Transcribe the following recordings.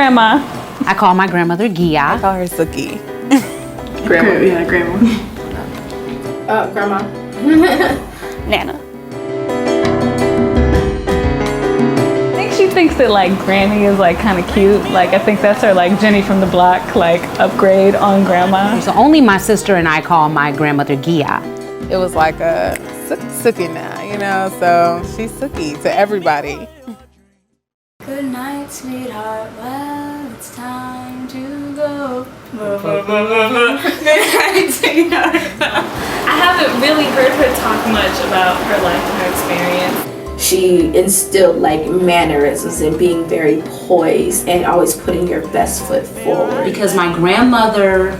grandma. I call my grandmother Gia. I call her Suki. Grandma. Yeah, grandma. Grandma. Nana. I think she thinks that like Granny is like kind of cute. Like I think that's her like Jenny from the block like upgrade on grandma. So only my sister and I call my grandmother Gia. It was like a Suki now, you know, so she's Suki to everybody. Good night, sweetheart. Well, it's time to go. Good night, sweetheart. I haven't really heard her talk much about her life and her experience. She instilled like mannerisms and being very poised and always putting your best foot forward. Because my grandmother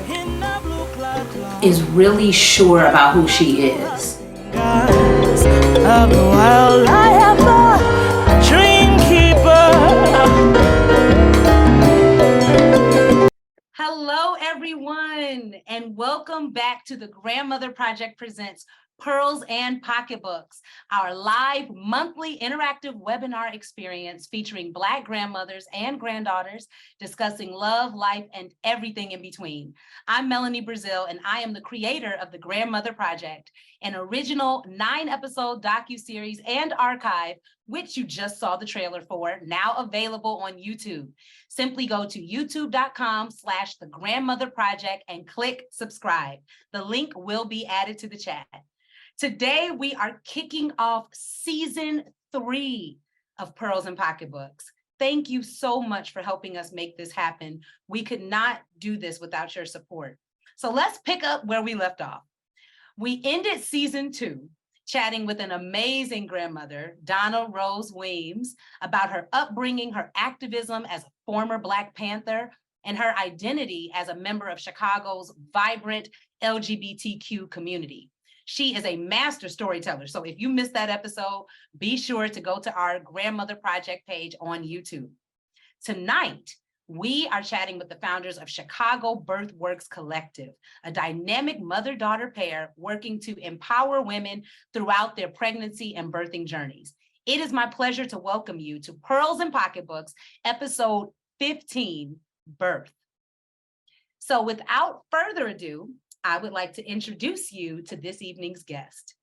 is really sure about who she is. Hello, everyone, and welcome back to the Grandmother Project Presents Pearls and Pocketbooks, our live monthly interactive webinar experience featuring Black grandmothers and granddaughters discussing love, life, and everything in between. I'm Melanie Brazil, and I am the creator of the Grandmother Project, an original 9-episode docuseries and archive, which you just saw the trailer for, now available on YouTube. Simply go to youtube.com/The Grandmother Project and click subscribe. The link will be added to the chat. Today, we are kicking off season 3 of Pearls and Pocketbooks. Thank you so much for helping us make this happen. We could not do this without your support. So let's pick up where we left off. We ended season 2 chatting with an amazing grandmother, Donna Rose Weems, about her upbringing, her activism as a former Black Panther, and her identity as a member of Chicago's vibrant LGBTQ community. She is a master storyteller. So if you missed that episode, be sure to go to our Grandmother Project page on YouTube. Tonight, we are chatting with the founders of Chicago Birthworks Collective, a dynamic mother-daughter pair working to empower women throughout their pregnancy and birthing journeys. It is my pleasure to welcome you to Pearls and Pocketbooks, episode 15, Birth. So without further ado, I would like to introduce you to this evening's guest.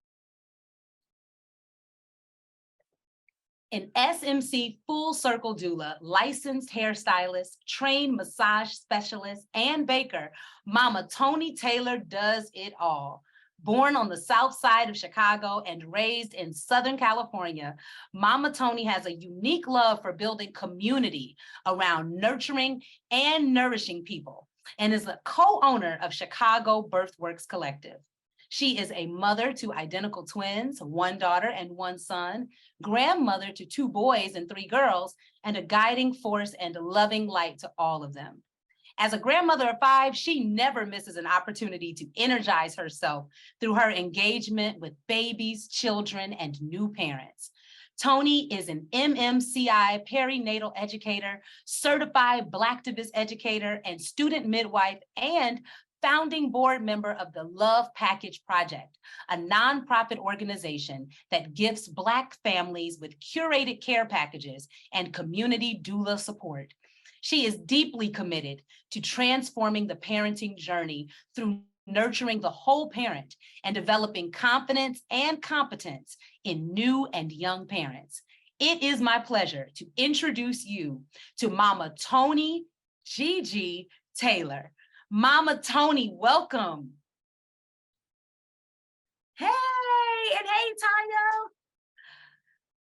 An SMC full circle doula, licensed hairstylist, trained massage specialist, and baker, Mama Toni Taylor does it all. Born on the south side of Chicago and raised in Southern California, Mama Toni has a unique love for building community around nurturing and nourishing people, and is the co-owner of Chicago Birthworks Collective. She is a mother to identical twins, 1 daughter and 1 son, grandmother to 2 boys and 3 girls, and a guiding force and loving light to all of them. As a grandmother of 5, she never misses an opportunity to energize herself through her engagement with babies, children, and new parents. Toni is an MMCI perinatal educator, certified Blacktivist educator, and student midwife, and founding board member of the Love Package Project, a nonprofit organization that gifts Black families with curated care packages and community doula support. She is deeply committed to transforming the parenting journey through nurturing the whole parent and developing confidence and competence in new and young parents. It is my pleasure to introduce you to Mama Toni Gigi Taylor. Mama Toni, welcome. Hey, and hey, Tayo.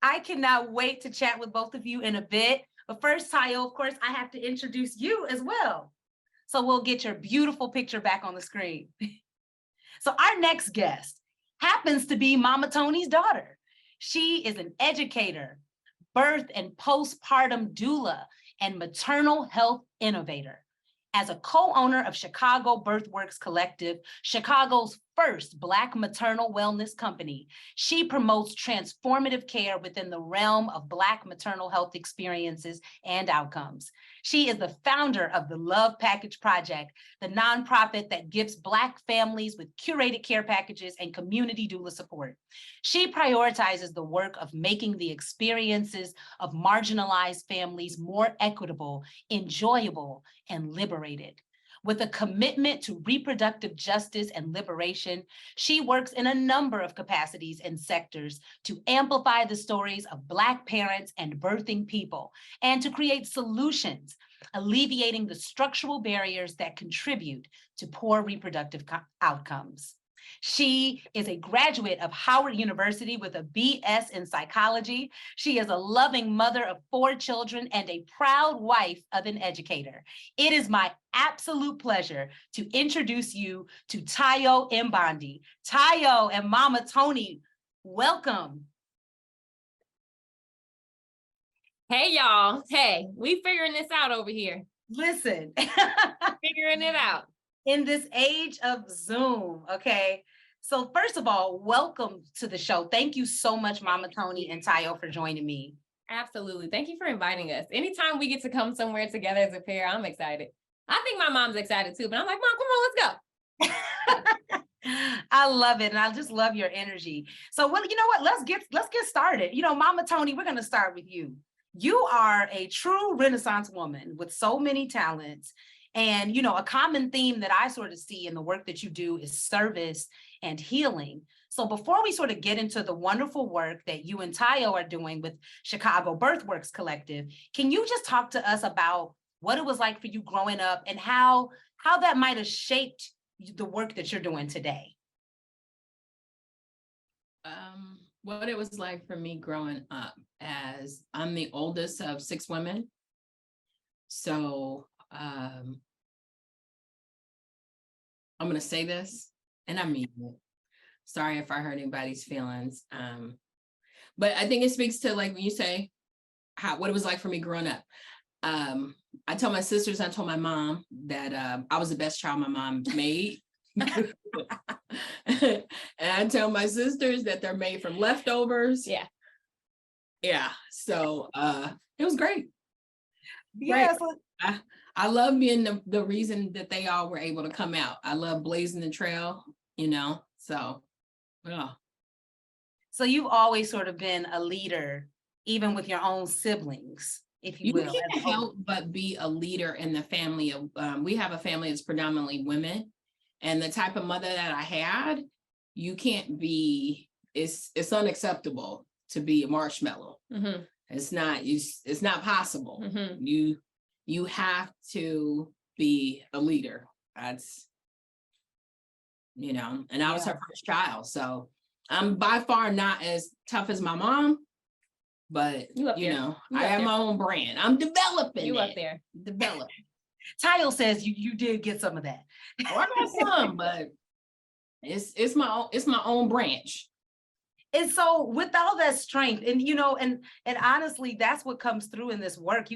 I cannot wait to chat with both of you in a bit. But first, Tayo, of course, I have to introduce you as well. So we'll get your beautiful picture back on the screen. So our next guest happens to be Mama Toni's daughter. She is an educator, birth and postpartum doula, and maternal health innovator. As a co-owner of Chicago Birthworks Collective, Chicago's first Black maternal wellness company. She promotes transformative care within the realm of Black maternal health experiences and outcomes. She is the founder of the Love Package Project, the nonprofit that gives Black families with curated care packages and community doula support. She prioritizes the work of making the experiences of marginalized families more equitable, enjoyable, and liberated. With a commitment to reproductive justice and liberation, she works in a number of capacities and sectors to amplify the stories of Black parents and birthing people, and to create solutions, alleviating the structural barriers that contribute to poor reproductive outcomes. She is a graduate of Howard University with a BS in psychology. She is a loving mother of 4 children and a proud wife of an educator. It is my absolute pleasure to introduce you to Tayo Mbande. Tayo and Mama Toni, welcome. Hey, y'all. Hey, we figuring this out over here. Listen. Figuring it out. In this age of Zoom, okay? So first of all, welcome to the show. Thank you so much, Mama Toni and Tayo, for joining me. Absolutely. Thank you for inviting us. Anytime we get to come somewhere together as a pair, I'm excited. I think my mom's excited too, but I'm like, Mom, come on, let's go. I love it. And I just love your energy. So, well, you know what? Let's get started. You know, Mama Toni, we're going to start with you. You are a true Renaissance woman with so many talents. And, you know, a common theme that I sort of see in the work that you do is service and healing. So before we sort of get into the wonderful work that you and Tayo are doing with Chicago Birthworks Collective, can you just talk to us about what it was like for you growing up and how that might have shaped the work that you're doing today? What it was like for me growing up, as I'm the oldest of 6 women. So I'm going to say this, and I mean it. Sorry if I hurt anybody's feelings. But I think it speaks to, like, when you say what it was like for me growing up. I told my sisters, I told my mom that I was the best child my mom made. And I tell my sisters that they're made from leftovers. Yeah. So it was great. Yes. I love being the reason that they all were able to come out. I love blazing the trail, you know, so yeah. So you've always sort of been a leader, even with your own siblings, if you will. You can't help but be a leader in the family of, we have a family that's predominantly women, and the type of mother that I had, you can't be, it's unacceptable to be a marshmallow. Mm-hmm. It's not possible. Mm-hmm. You have to be a leader. That's, you know, and I was her first child. So I'm by far not as tough as my mom, but you know, I have my own brand. I'm developing you up there. Develop. Tayo says you did get some of that. Oh, I got some, but it's my own branch. And so with all that strength, and you know, and honestly, that's what comes through in this work.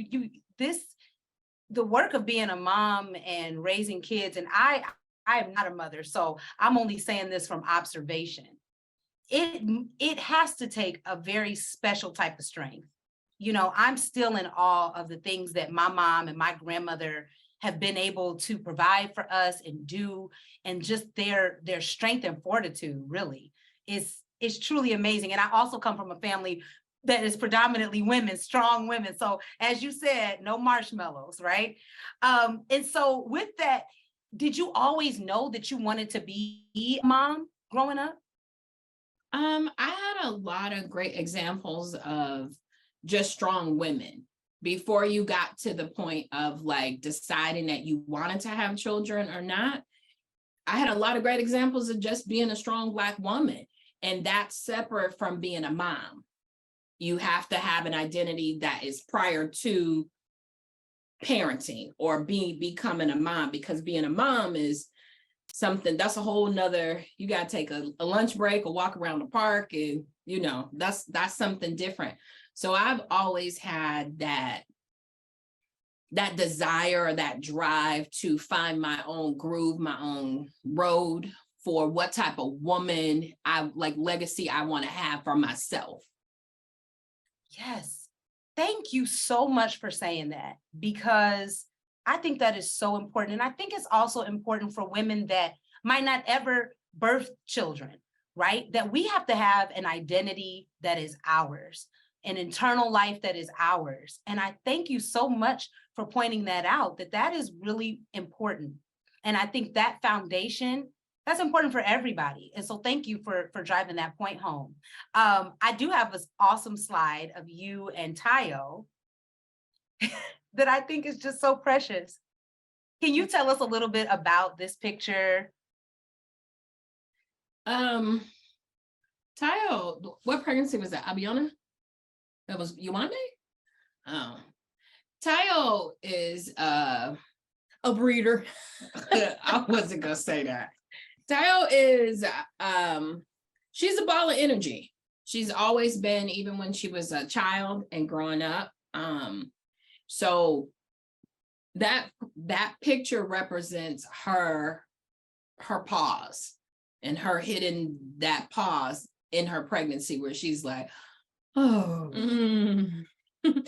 The work of being a mom and raising kids, and I am not a mother, so I'm only saying this from observation. It has to take a very special type of strength. You know, I'm still in awe of the things that my mom and my grandmother have been able to provide for us and do, and just their strength and fortitude really is truly amazing. And I also come from a family that is predominantly women, strong women. So as you said, no marshmallows, right? And so with that, did you always know that you wanted to be a mom growing up? I had a lot of great examples of just strong women before you got to the point of like deciding that you wanted to have children or not. I had a lot of great examples of just being a strong Black woman, and that's separate from being a mom. You have to have an identity that is prior to parenting or becoming a mom, because being a mom is something that's a whole nother, you got to take a lunch break or walk around the park, and you know, that's something different. So I've always had that desire or that drive to find my own groove, my own road for what type of woman legacy I want to have for myself. Yes. Thank you so much for saying that, because I think that is so important. And I think it's also important for women that might not ever birth children, right? That we have to have an identity that is ours, an internal life that is ours. And I thank you so much for pointing that out, that is really important. And I think that foundation, that's important for everybody. And so thank you for driving that point home. I do have this awesome slide of you and Tayo that I think is just so precious. Can you tell us a little bit about this picture? Tayo, what pregnancy was that? Abiona? That was Yumande? Oh. Tayo is a breeder. I wasn't gonna say that. Tayo is, she's a ball of energy. She's always been, even when she was a child and growing up. So that picture represents her pause, and her hitting that pause in her pregnancy where she's like, oh,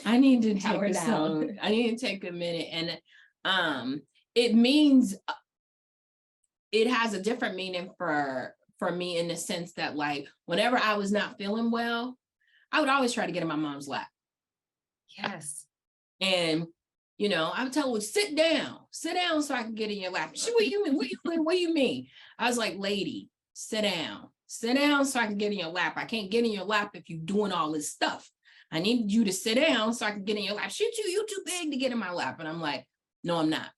I need to take a song. I need to take a minute. And it means, it has a different meaning for me, in the sense that, like, whenever I was not feeling well, I would always try to get in my mom's lap. Yes. And, you know, I would tell her, sit down so I can get in your lap. She, what do you mean? What do you mean? I was like, lady, sit down so I can get in your lap. I can't get in your lap if you're doing all this stuff. I need you to sit down so I can get in your lap. Shoot, you too big to get in my lap. And I'm like, no, I'm not.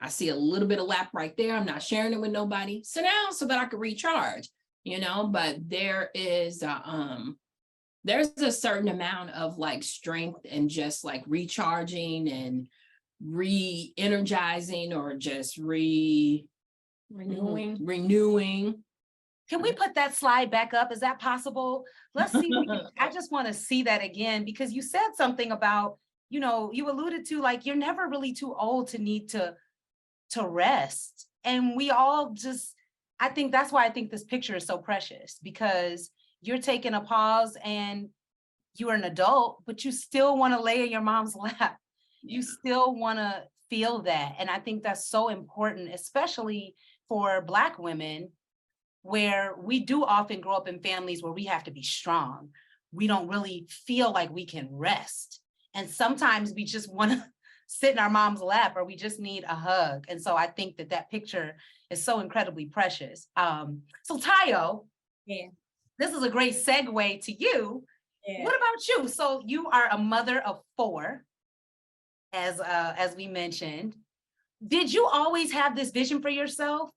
I see a little bit of lap right there. I'm not sharing it with nobody. Sit down so that I can recharge, you know. But there is there's a certain amount of like strength and just like recharging and re-energizing, or just renewing. Can we put that slide back up? Is that possible? Let's see. I just want to see that again, because you said something about, you know, you alluded to, like, you're never really too old to need to rest. And we all just, I think that's why I think this picture is so precious, because you're taking a pause and you're an adult, but you still want to lay in your mom's lap. You still want to feel that. And I think that's so important, especially for Black women, where we do often grow up in families where we have to be strong. We don't really feel like we can rest. And sometimes we just want to sit in our mom's lap, or we just need a hug. And so I think that picture is so incredibly precious. So Tayo, this is a great segue to you. What about you? So you are a mother of 4, as we mentioned. Did you always have this vision for yourself?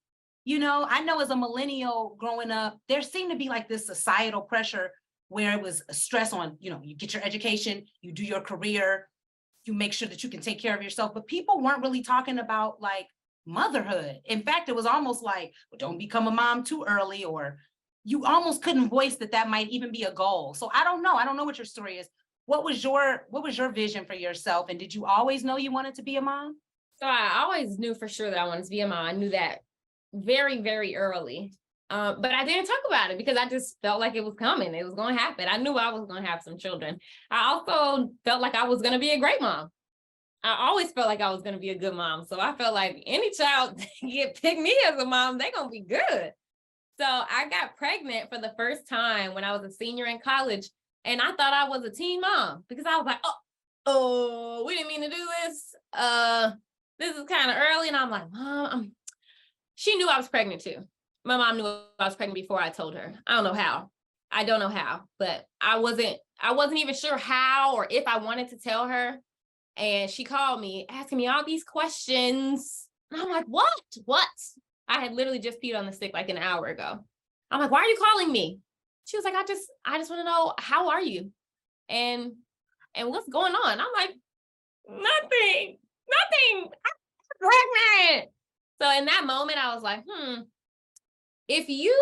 You know, I know as a millennial growing up, there seemed to be like this societal pressure where it was a stress on, you know, you get your education, you do your career, you make sure that you can take care of yourself, but people weren't really talking about like motherhood. In fact, it was almost like, well, don't become a mom too early, or you almost couldn't voice that might even be a goal. So I don't know what your story is. What was your vision for yourself? And did you always know you wanted to be a mom? So I always knew for sure that I wanted to be a mom. I knew that very, very early. But I didn't talk about it because I just felt like it was coming. It was going to happen. I knew I was going to have some children. I also felt like I was going to be a great mom. I always felt like I was going to be a good mom. So I felt like any child pick me as a mom, they're going to be good. So I got pregnant for the first time when I was a senior in college. And I thought I was a teen mom because I was like, oh, we didn't mean to do this. This is kind of early. And I'm like, Mom, she knew I was pregnant too. My mom knew I was pregnant before I told her. I don't know how. But I wasn't even sure how or if I wanted to tell her. And she called me asking me all these questions. And I'm like, what? I had literally just peed on the stick like an hour ago. I'm like, why are you calling me? She was like, I just want to know, how are you? And what's going on? I'm like, nothing. I'm pregnant. So in that moment, I was like, if you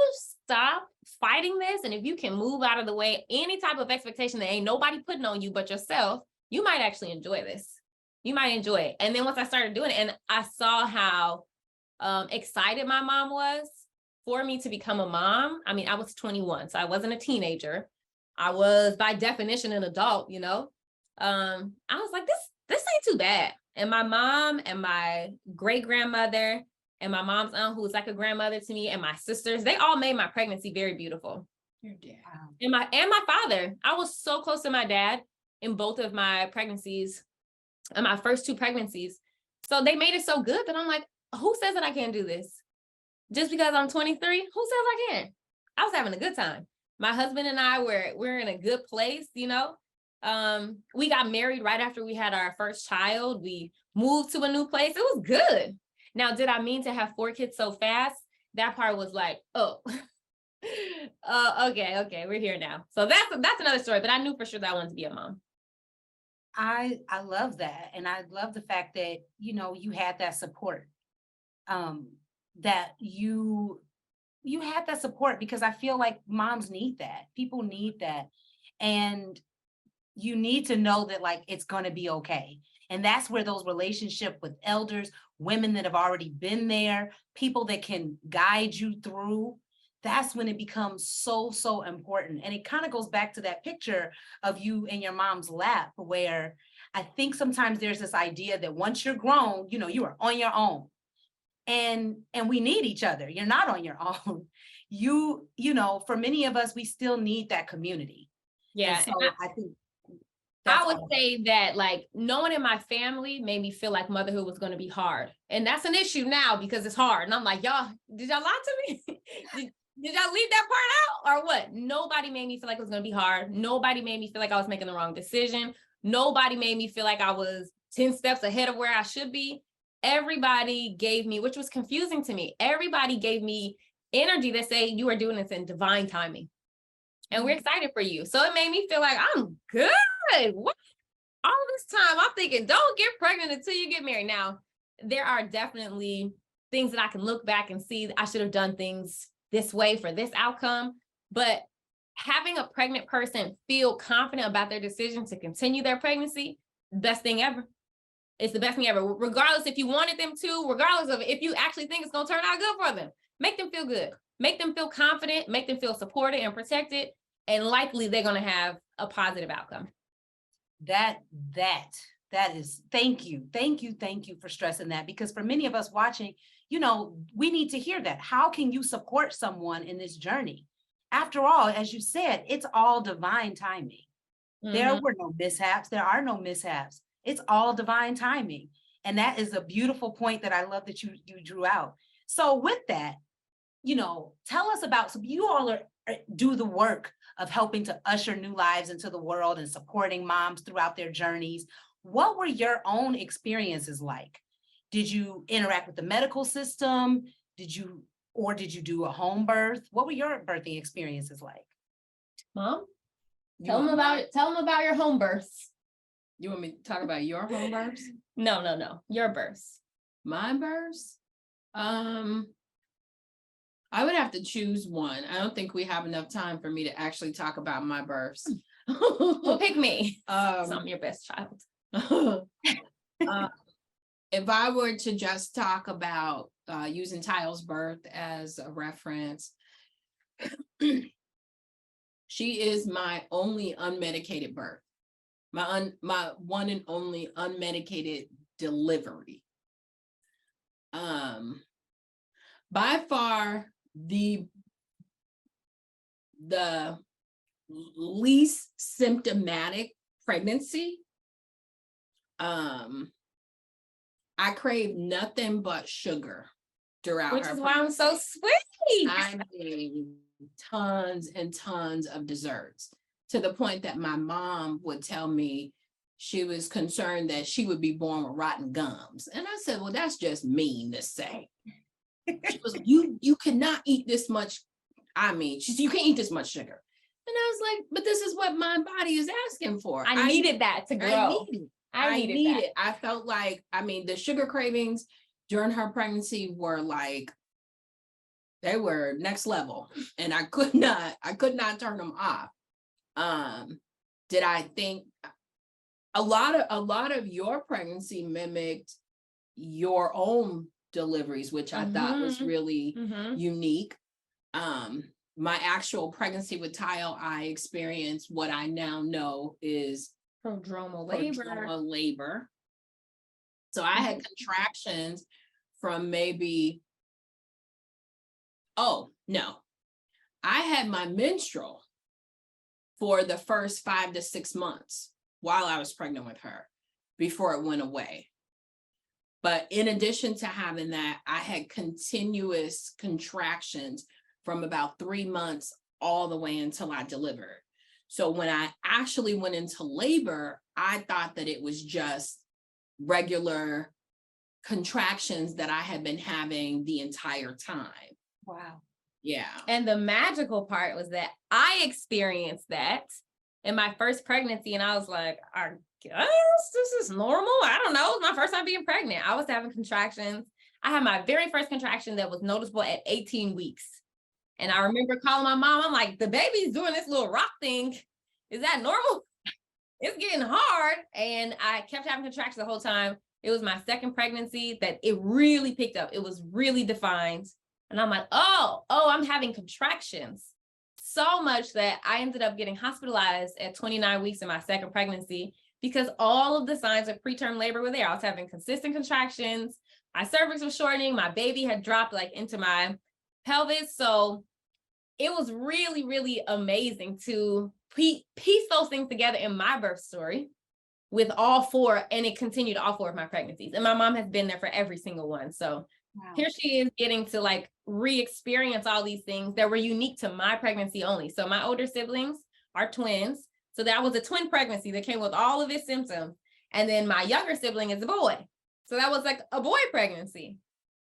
stop fighting this, and if you can move out of the way, any type of expectation that ain't nobody putting on you but yourself, you might actually enjoy this. You might enjoy it. And then once I started doing it, and I saw how excited my mom was, for me to become a mom, I mean, I was 21, so I wasn't a teenager. I was by definition an adult, you know. I was like, this ain't too bad. And my mom and my great grandmother and my mom's aunt, who was like a grandmother to me, and my sisters, they all made my pregnancy very beautiful. Your dad. And my father, I was so close to my dad in both of my pregnancies and my first 2 pregnancies. So they made it so good that I'm like, who says that I can't do this? Just because I'm 23, who says I can't? I was having a good time. My husband and I we're in a good place, you know. We got married right after we had our first child. We moved to a new place. It was good. Now, did I mean to have 4 kids so fast? That part was like, oh, okay, we're here now. So that's another story, but I knew for sure that I wanted to be a mom. I love that. And I love the fact that, you know, you had that support, that you had that support, because I feel like moms need that. People need that. And you need to know that, like, it's going to be okay. And that's where those relationships with elders, women that have already been there, people that can guide you through, that's when it becomes so, so important. And it kind of goes back to that picture of you in your mom's lap, where I think sometimes there's this idea that once you're grown, you know, you are on your own. And we need each other. You're not on your own. You know, for many of us, we still need that community. Yeah. And so I think I would say that, like, no one in my family made me feel like motherhood was going to be hard. And that's an issue now because it's hard. And I'm like, y'all, did y'all lie to me? Did y'all leave that part out or what? Nobody made me feel like it was going to be hard. Nobody made me feel like I was making the wrong decision. Nobody made me feel like I was 10 steps ahead of where I should be. Everybody gave me, which was confusing to me, everybody gave me energy that say you are doing this in divine timing. And we're excited for you. So it made me feel like I'm good. What? All this time I'm thinking, don't get pregnant until you get married. Now, there are definitely things that I can look back and see that I should have done things this way for this outcome. But having a pregnant person feel confident about their decision to continue their pregnancy, best thing ever. It's the best thing ever. Regardless if you wanted them to, regardless of if you actually think it's going to turn out good for them, make them feel good, make them feel confident, make them feel supported and protected. And likely they're going to have a positive outcome. That is, thank you for stressing that, because for many of us watching, you know, we need to hear that. How can you support someone in this journey? After all, as you said, it's all divine timing. Mm-hmm. There were no mishaps. There are no mishaps. It's all divine timing. And that is a beautiful point that I love that you drew out. So with that, you know, tell us about, so you all do the work of helping to usher new lives into the world and supporting moms throughout their journeys. What were your own experiences like? Did you interact with the medical system? Did you do a home birth? What were your birthing experiences like? Mom, tell them about it. Tell them about your home births. You want me to talk about your home births? No. Your births. My births? I would have to choose one. I don't think we have enough time for me to actually talk about my births. Well, pick me. I'm your best child. If I were to just talk about using Tayo's birth as a reference, she is my only unmedicated birth, my one and only unmedicated delivery. By far the least symptomatic pregnancy. I crave nothing but sugar throughout which her is why I'm so sweet. I mean, tons and tons of desserts, to the point that my mom would tell me she was concerned that she would be born with rotten gums. And I said, well, that's just mean to say. She was, you cannot eat this much. I mean, you can't eat this much sugar. And I was like, but this is what my body is asking for. I needed that to grow. I needed it. I felt like, I mean, the sugar cravings during her pregnancy were like, they were next level, and I could not turn them off. Did I think a lot of your pregnancy mimicked your own deliveries, which I thought was really unique. My actual pregnancy with Tayo, I experienced what I now know is Prodromal labor. So I had contractions from maybe, I had my menstrual for the first 5 to 6 months while I was pregnant with her before it went away. But in addition to having that, I had continuous contractions from about 3 months all the way until I delivered. So when I actually went into labor, I thought that it was just regular contractions that I had been having the entire time. Wow. Yeah. And the magical part was that I experienced that in my first pregnancy, and I was like, I guess this is normal. I don't know. It was my first time being pregnant. I was having contractions. I had my very first contraction that was noticeable at 18 weeks. And I remember calling my mom. I'm like, the baby's doing this little rock thing. Is that normal? It's getting hard. And I kept having contractions the whole time. It was my second pregnancy that it really picked up. It was really defined. And I'm like, oh, I'm having contractions. So much that I ended up getting hospitalized at 29 weeks in my second pregnancy because all of the signs of preterm labor were there. I was having consistent contractions. My cervix was shortening. My baby had dropped like into my pelvis. So it was really, really amazing to piece those things together in my birth story with all four, and it continued all four of my pregnancies. And my mom has been there for every single one. So wow. Here she is getting to like re-experience all these things that were unique to my pregnancy only. So my older siblings are twins. So that was a twin pregnancy that came with all of its symptoms. And then my younger sibling is a boy. So that was like a boy pregnancy.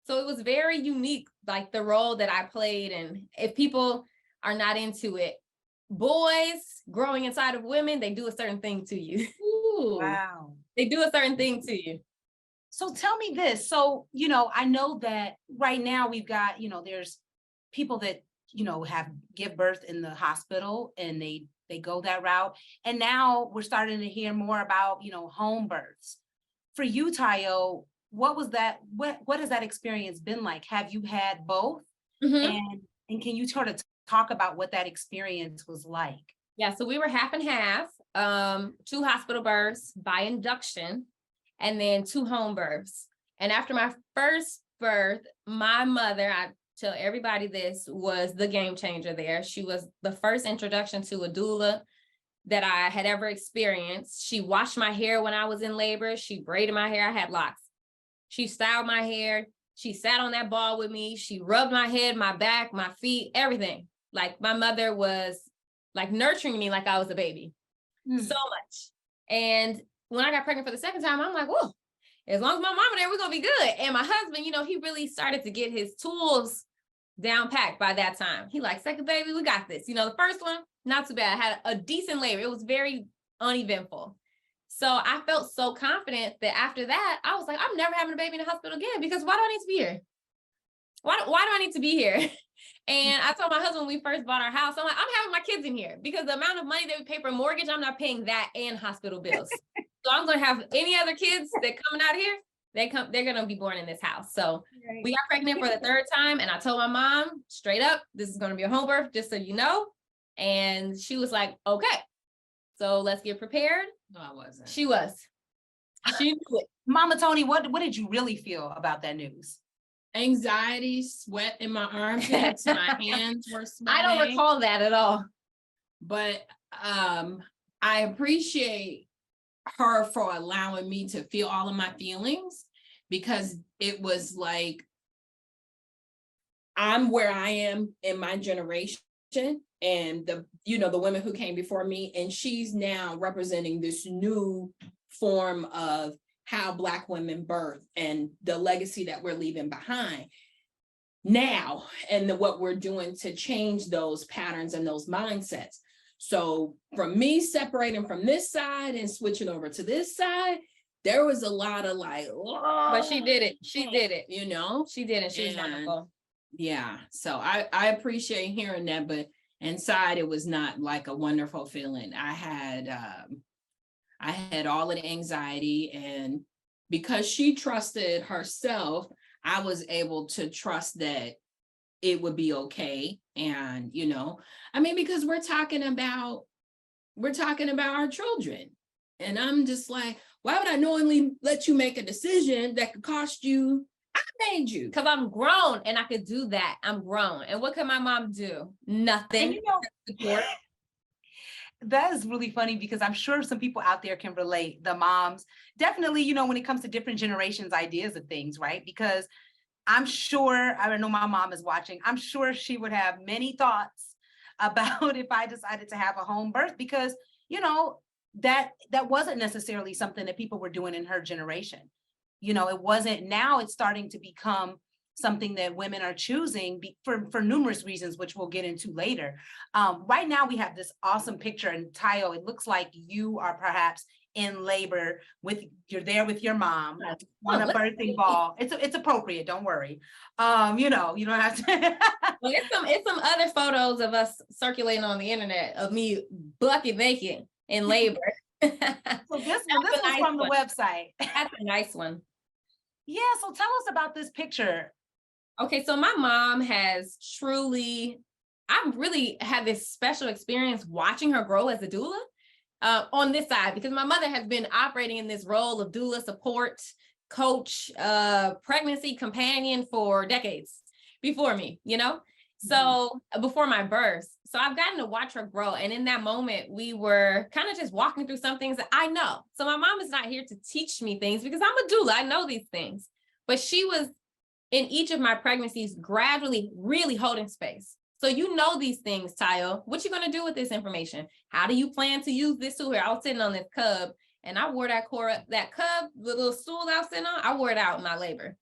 So it was very unique, like the role that I played. And if people are not into it, boys growing inside of women, they do a certain thing to you. Ooh, wow. They do a certain thing to you. So tell me this. So, I know that right now we've got, there's people that, have give birth in the hospital and they go that route. And now we're starting to hear more about, home births. For you, Tayo, what was that? What has that experience been like? Have you had both? Mm-hmm. And can you sort of talk about what that experience was like? Yeah, so we were half and half, 2 hospital births by induction, and then 2 home births. And after my first birth, my mother, I tell everybody this, was the game changer there. She was the first introduction to a doula that I had ever experienced. She washed my hair when I was in labor. She braided my hair. I had locks. She styled my hair. She sat on that ball with me. She rubbed my head, my back, my feet, everything. Like my mother was like nurturing me like I was a baby. So much. And when I got pregnant for the second time, I'm like, whoa, as long as my mama there, we're going to be good. And my husband, he really started to get his tools down packed by that time. He like, second baby, we got this. The first one, not too bad. I had a decent labor. It was very uneventful. So I felt so confident that after that, I was like, I'm never having a baby in the hospital again, because why do I need to be here? Why do I need to be here? And I told my husband when we first bought our house, I'm like, I'm having my kids in here because the amount of money that we pay for a mortgage, I'm not paying that and hospital bills. So I'm going to have any other kids that coming out here, they're going to be born in this house. So we got pregnant for the 3rd time. And I told my mom straight up, this is going to be a home birth, just so you know. And she was like, okay, so let's get prepared. No, I wasn't. She was. She knew it. Mama Toni, what did you really feel about that news? Anxiety, sweat in my armpits, my hands were sweating. I don't recall that at all. But I appreciate her for allowing me to feel all of my feelings, because it was like, I'm where I am in my generation, and the women who came before me, and she's now representing this new form of how Black women birth and the legacy that we're leaving behind now, and what we're doing to change those patterns and those mindsets. So from me separating from this side and switching over to this side, there was a lot of like, oh, but she did it. She did it. She did it. She's wonderful. Yeah. So I appreciate hearing that, but inside it was not like a wonderful feeling. I had all of the anxiety, and because she trusted herself, I was able to trust that it would be okay. And, you know, I mean, because we're talking about our children. And I'm just like, why would I knowingly let you make a decision that could cost you? I made you. Because I'm grown and I could do that. I'm grown. And what could my mom do? Nothing. And you know, that is really funny because I'm sure some people out there can relate. The moms, definitely, you know, when it comes to different generations' ideas of things, right? Because I'm sure, I don't know, my mom is watching, I'm sure she would have many thoughts about if I decided to have a home birth, because, you know, that wasn't necessarily something that people were doing in her generation. You know, it wasn't. Now it's starting to become something that women are choosing for numerous reasons, which we'll get into later. Right now we have this awesome picture, and Tayo, it looks like you are perhaps in labor you're there with your mom on a birthing ball. It's appropriate, don't worry. You know, you don't have to. Well, it's some other photos of us circulating on the internet of me bucket naked in labor. So this one's nice from the website. That's a nice one. Yeah, so tell us about this picture. Okay, so my mom has I really had this special experience watching her grow as a doula on this side, because my mother has been operating in this role of doula support, coach, pregnancy companion for decades before me, you know? So before my birth. So I've gotten to watch her grow. And in that moment, we were kind of just walking through some things that I know. So my mom is not here to teach me things because I'm a doula. I know these things. But she was in each of my pregnancies gradually really holding space. So you know these things, Tayo. What you gonna do with this information? How do you plan to use this tool here? I was sitting on this cub and I wore that cub, the little stool I was sitting on, I wore it out in my labor.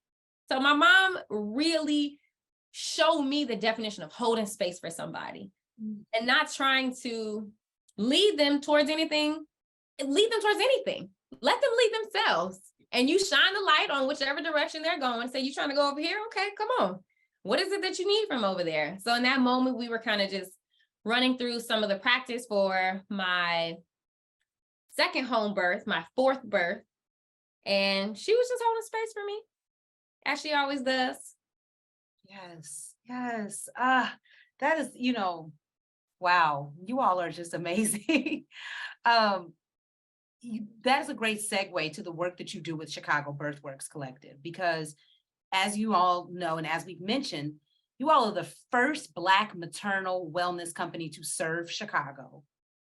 So my mom really showed me the definition of holding space for somebody and not trying to lead them towards anything. Let them lead themselves. And you shine the light on whichever direction they're going. Say, you trying to go over here? Okay, come on. What is it that you need from over there? So in that moment, we were kind of just running through some of the practice for my second home birth, my fourth birth. And she was just holding space for me, as she always does. Yes. That is, you know, wow, you all are just amazing. That is a great segue to the work that you do with Chicago Birthworks Collective, because as you all know, and as we've mentioned, you all are the first Black maternal wellness company to serve Chicago,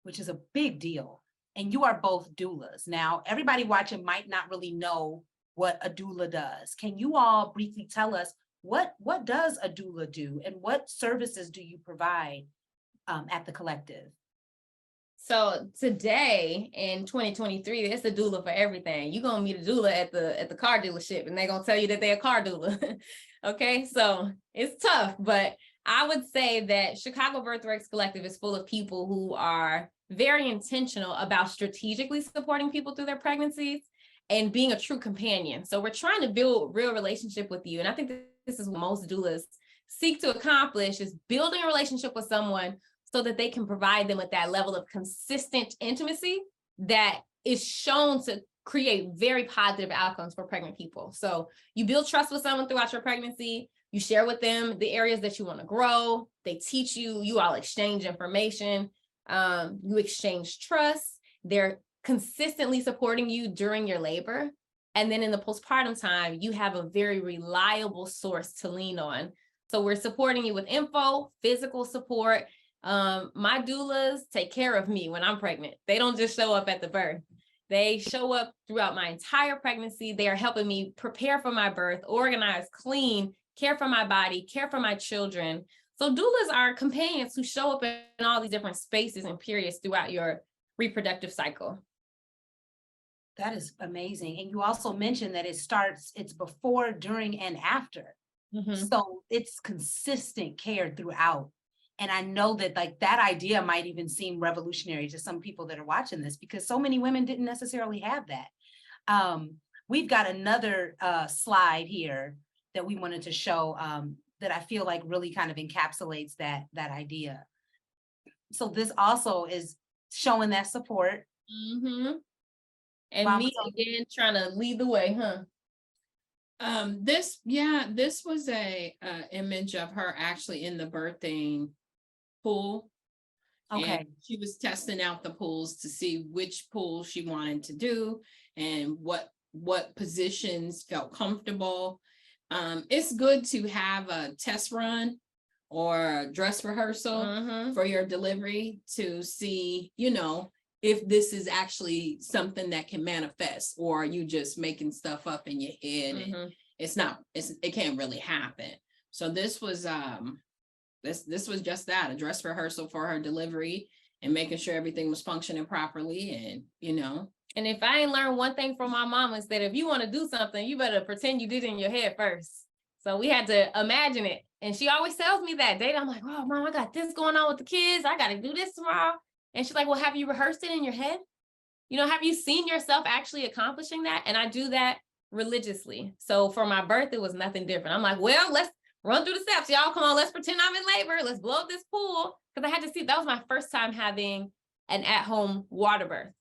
which is a big deal. And you are both doulas. Now, everybody watching might not really know what a doula does. Can you all briefly tell us what does a doula do and what services do you provide at the collective? So today in 2023, it's a doula for everything. You're gonna meet a doula at the car dealership and they're gonna tell you that they're a car doula. Okay, so it's tough, but I would say that Chicago Birthworks Collective is full of people who are very intentional about strategically supporting people through their pregnancies and being a true companion. So we're trying to build real relationship with you. And I think this is what most doulas seek to accomplish, is building a relationship with someone so that they can provide them with that level of consistent intimacy that is shown to create very positive outcomes for pregnant people. So you build trust with someone throughout your pregnancy, you share with them the areas that you want to grow, they teach you, you all exchange information, you exchange trust, they're consistently supporting you during your labor. And then in the postpartum time, you have a very reliable source to lean on. So we're supporting you with info, physical support. My doulas take care of me when I'm pregnant. They don't just show up at the birth. They show up throughout my entire pregnancy. They are helping me prepare for my birth, organize, clean, care for my body, care for my children. So doulas are companions who show up in all these different spaces and periods throughout your reproductive cycle. That is amazing. And you also mentioned that it's before, during, and after. Mm-hmm. So it's consistent care throughout. And I know that that idea might even seem revolutionary to some people that are watching this, because so many women didn't necessarily have that. We've got another slide here that we wanted to show that I feel like really kind of encapsulates that idea. So this also is showing that support. Mm-hmm. And me again trying to lead the way, huh? This was a image of her actually in the birthing pool. Okay. And she was testing out the pools to see which pool she wanted to do and what positions felt comfortable. It's good to have a test run or a dress rehearsal for your delivery to see, if this is actually something that can manifest, or are you just making stuff up in your head and it can't really happen. So this was this was just that, a dress rehearsal for her delivery and making sure everything was functioning properly. And And if I ain't learned one thing from my mom, is that if you want to do something, you better pretend you did it in your head first. So we had to imagine it. And she always tells me that day, I'm like, oh, Mom, I got this going on with the kids. I got to do this tomorrow. And she's like, well, have you rehearsed it in your head? Have you seen yourself actually accomplishing that? And I do that religiously. So for my birth, it was nothing different. I'm like, well, let's run through the steps. Y'all, come on, let's pretend I'm in labor. Let's blow up this pool. Because I had to see, that was my first time having an at-home water birth.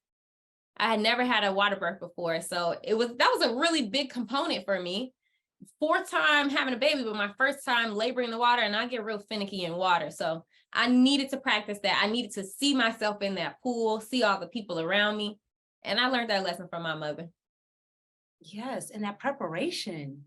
I had never had a water birth before. So that was a really big component for me. 4th time having a baby, but my first time laboring the water, and I get real finicky in water. So I needed to practice that. I needed to see myself in that pool, see all the people around me. And I learned that lesson from my mother. Yes, and that preparation,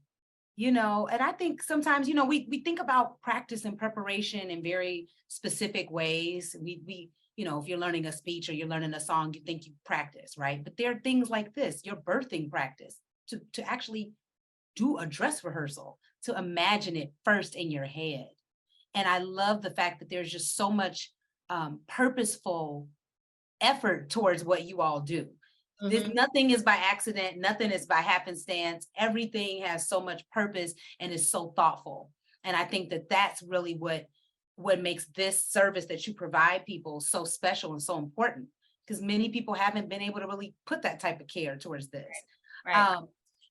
and I think sometimes, we think about practice and preparation in very specific ways. We if you're learning a speech or you're learning a song, you think you practice, right? But there are things like this, your birthing practice, to actually do a dress rehearsal, to imagine it first in your head. And I love the fact that there's just so much purposeful effort towards what you all do. Nothing is by accident, nothing is by happenstance. Everything has so much purpose and is so thoughtful. And I think that that's really what makes this service that you provide people so special and so important, because many people haven't been able to really put that type of care towards this. Right.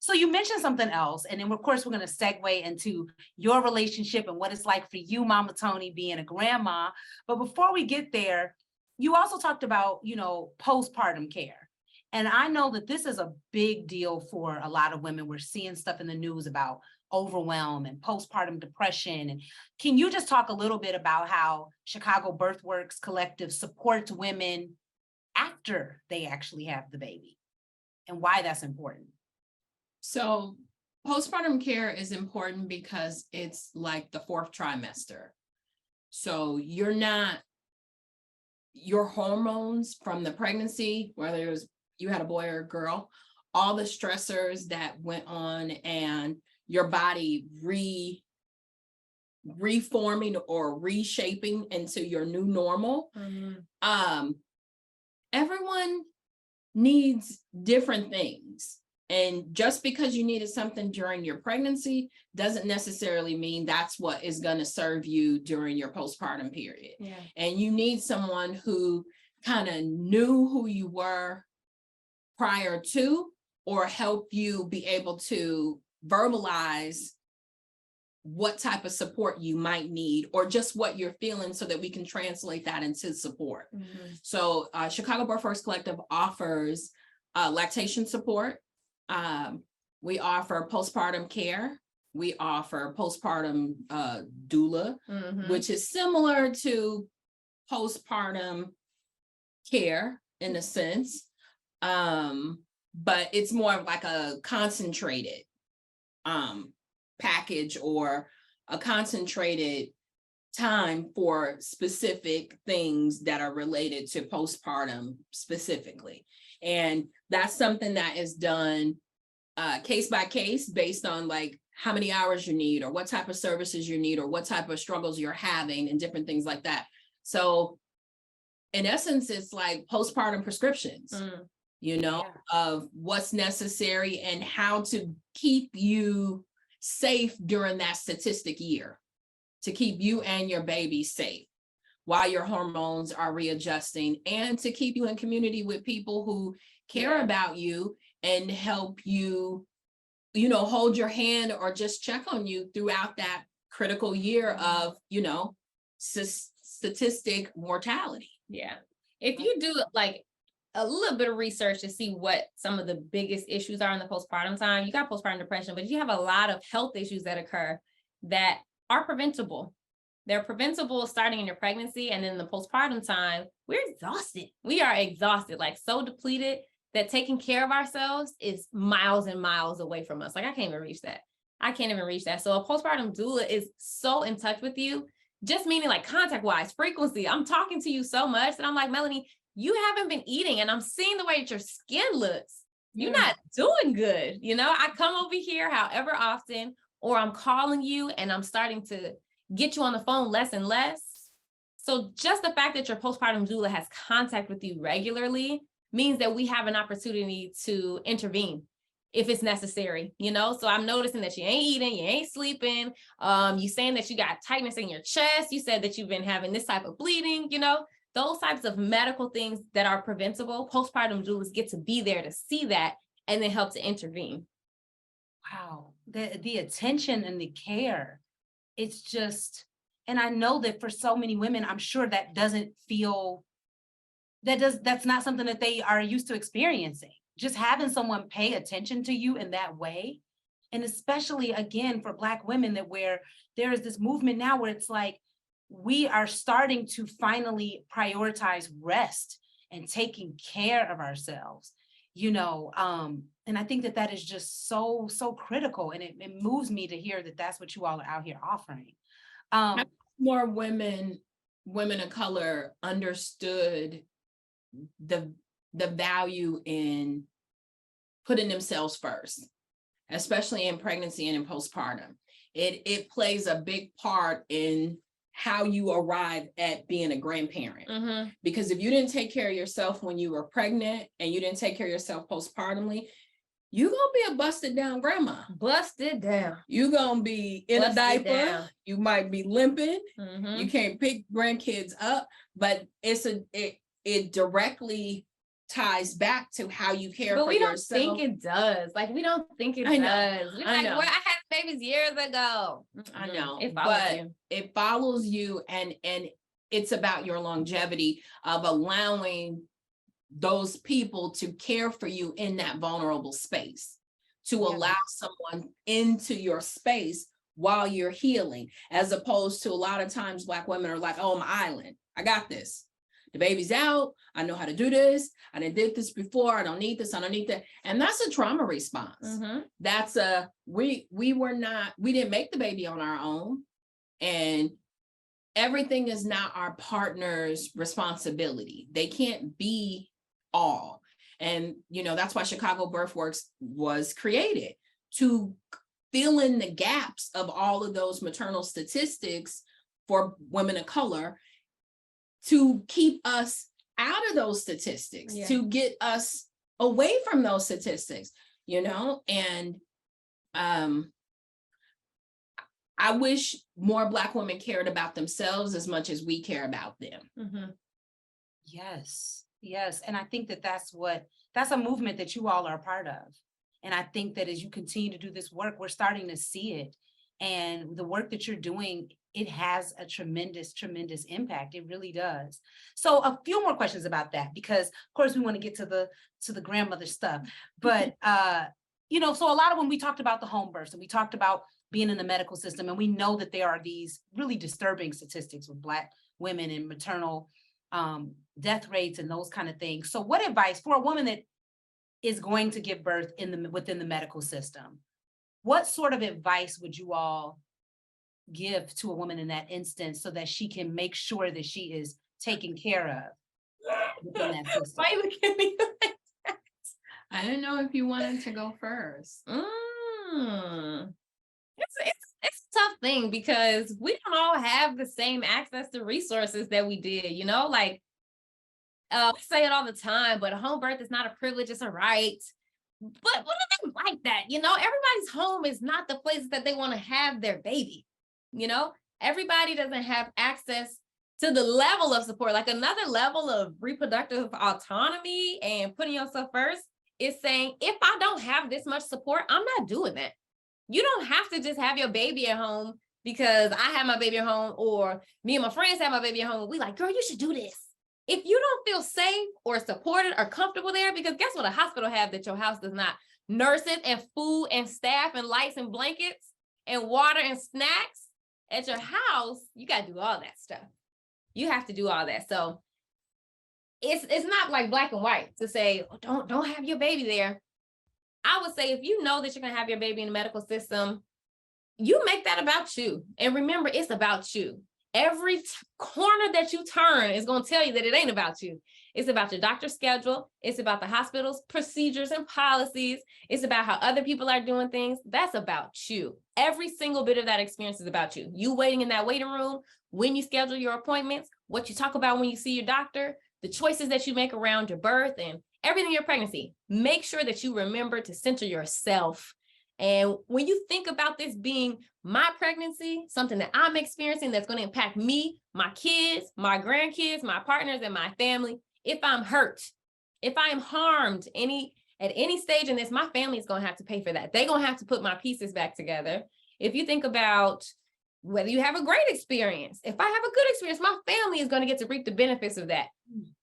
So you mentioned something else, and then of course we're going to segue into your relationship and what it's like for you, Mama Toni, being a grandma. But before we get there, you also talked about, postpartum care. And I know that this is a big deal for a lot of women. We're seeing stuff in the news about overwhelm and postpartum depression. And can you just talk a little bit about how Chicago Birthworks Collective supports women after they actually have the baby and why that's important? so postpartum care is important because it's like the 4th trimester. So your hormones from the pregnancy, whether you had a boy or a girl, all the stressors that went on and your body reforming or reshaping into your new normal. Everyone needs different things. And just because you needed something during your pregnancy doesn't necessarily mean that's what is going to serve you during your postpartum period. Yeah. And you need someone who kind of knew who you were prior to, or help you be able to verbalize what type of support you might need, or just what you're feeling, so that we can translate that into support. So Chicago Birthworks Collective offers lactation support. We offer postpartum care. We offer postpartum doula, which is similar to postpartum care in a sense. But it's more of like a concentrated package, or a concentrated time for specific things that are related to postpartum specifically. And that's something that is done case by case, based on like how many hours you need, or what type of services you need, or what type of struggles you're having, and different things like that. So in essence, it's like postpartum prescriptions, of what's necessary and how to keep you safe during that statistic year, to keep you and your baby safe while your hormones are readjusting, and to keep you in community with people who care about you and help you, hold your hand or just check on you throughout that critical year of, statistic mortality. Yeah. If you do like a little bit of research to see what some of the biggest issues are in the postpartum time. You got postpartum depression, but you have a lot of health issues that occur that are preventable. They're preventable starting in your pregnancy, and then the postpartum time, we're exhausted. We are exhausted, like so depleted that taking care of ourselves is miles and miles away from us. Like I can't even reach that. I can't even reach that. So a postpartum doula is so in touch with you, just meaning like contact wise, frequency. I'm talking to you so much that I'm like, Melanie, you haven't been eating, and I'm seeing the way that your skin looks. You're not doing good. You know, I come over here however often, or I'm calling you and I'm starting to get you on the phone less and less. So just the fact that your postpartum doula has contact with you regularly means that we have an opportunity to intervene if it's necessary, you know? So I'm noticing that you ain't eating, you ain't sleeping. You saying that you got tightness in your chest. You said that you've been having this type of bleeding, you know? Those types of medical things that are preventable, postpartum doulas get to be there to see that and then help to intervene. Wow, the attention and the care, it's just, and I know that for so many women, I'm sure that doesn't feel, that's not something that they are used to experiencing. Just having someone pay attention to you in that way. And especially again, for Black women, that where there is this movement now where it's like, we are starting to finally prioritize rest and taking care of ourselves, you know, and I think that that is just so critical, and it moves me to hear that that's what you all are out here offering. More women of color understood the value in putting themselves first, especially in pregnancy and in postpartum. It plays a big part in how you arrive at being a grandparent. Mm-hmm. Because if you didn't take care of yourself when you were pregnant and you didn't take care of yourself postpartumly, you're gonna be a busted down grandma. Busted down. You're gonna be in busted a diaper. Down. You might be limping. Mm-hmm. You can't pick grandkids up, but it directly ties back to how you care for yourself. But we don't think it does. Like, we don't think it does. We're like, well, I had babies years ago. I know, it follows you, and it's about your longevity of allowing those people to care for you in that vulnerable space, to allow someone into your space while you're healing, as opposed to a lot of times Black women are like, oh, I'm an island. I got this. The baby's out. I know how to do this. I did this before. I don't need this. I don't need that. And that's a trauma response. Mm-hmm. That's we didn't make the baby on our own. And everything is not our partner's responsibility. They can't be all. And, you know, that's why Chicago Birthworks was created, to fill in the gaps of all of those maternal statistics for women of color, to keep us out of those statistics, to get us away from those statistics, you know? And I wish more Black women cared about themselves as much as we care about them. Mm-hmm. Yes. And I think that that's a movement that you all are a part of. And I think that as you continue to do this work, we're starting to see it. And the work that you're doing, it has a tremendous impact. It really does. So a few more questions about that, because of course we want to get to the grandmother stuff. But you know, so a lot of when we talked about the home births and we talked about being in the medical system, and we know that there are these really disturbing statistics with Black women and maternal death rates and those kind of things. So what advice for a woman that is going to give birth within the medical system? What sort of advice would you all give to a woman in that instance so that she can make sure that she is taken care of within that system? Why you looking at me like that? I didn't know if you wanted to go first. It's a tough thing, because we don't all have the same access to resources that we did, you know, like we say it all the time, but a home birth is not a privilege, it's a right. But what do they like that? You know, everybody's home is not the place that they want to have their baby. You know, everybody doesn't have access to the level of support. Like, another level of reproductive autonomy and putting yourself first is saying, if I don't have this much support, I'm not doing that. You don't have to just have your baby at home because I have my baby at home, or me and my friends have my baby at home. We like, girl, you should do this. If you don't feel safe or supported or comfortable there, because guess what a hospital have that your house does not? Nurses and food and staff and lights and blankets and water and snacks at your house. You got to do all that stuff. You have to do all that. So it's not like black and white to say, oh, don't have your baby there. I would say if you know that you're going to have your baby in the medical system, you make that about you. And remember, it's about you. Every corner that you turn is going to tell you that it ain't about you. It's about your doctor's schedule. It's about the hospital's procedures and policies. It's about how other people are doing things. That's about you. Every single bit of that experience is about you. You waiting in that waiting room, when you schedule your appointments, what you talk about when you see your doctor, the choices that you make around your birth and everything in your pregnancy. Make sure that you remember to center yourself. And when you think about this being my pregnancy, something that I'm experiencing that's going to impact me, my kids, my grandkids, my partners, and my family, if I'm hurt, if I am harmed at any stage in this, my family is going to have to pay for that. They're going to have to put my pieces back together. If you think about whether you have a great experience, if I have a good experience, my family is going to get to reap the benefits of that.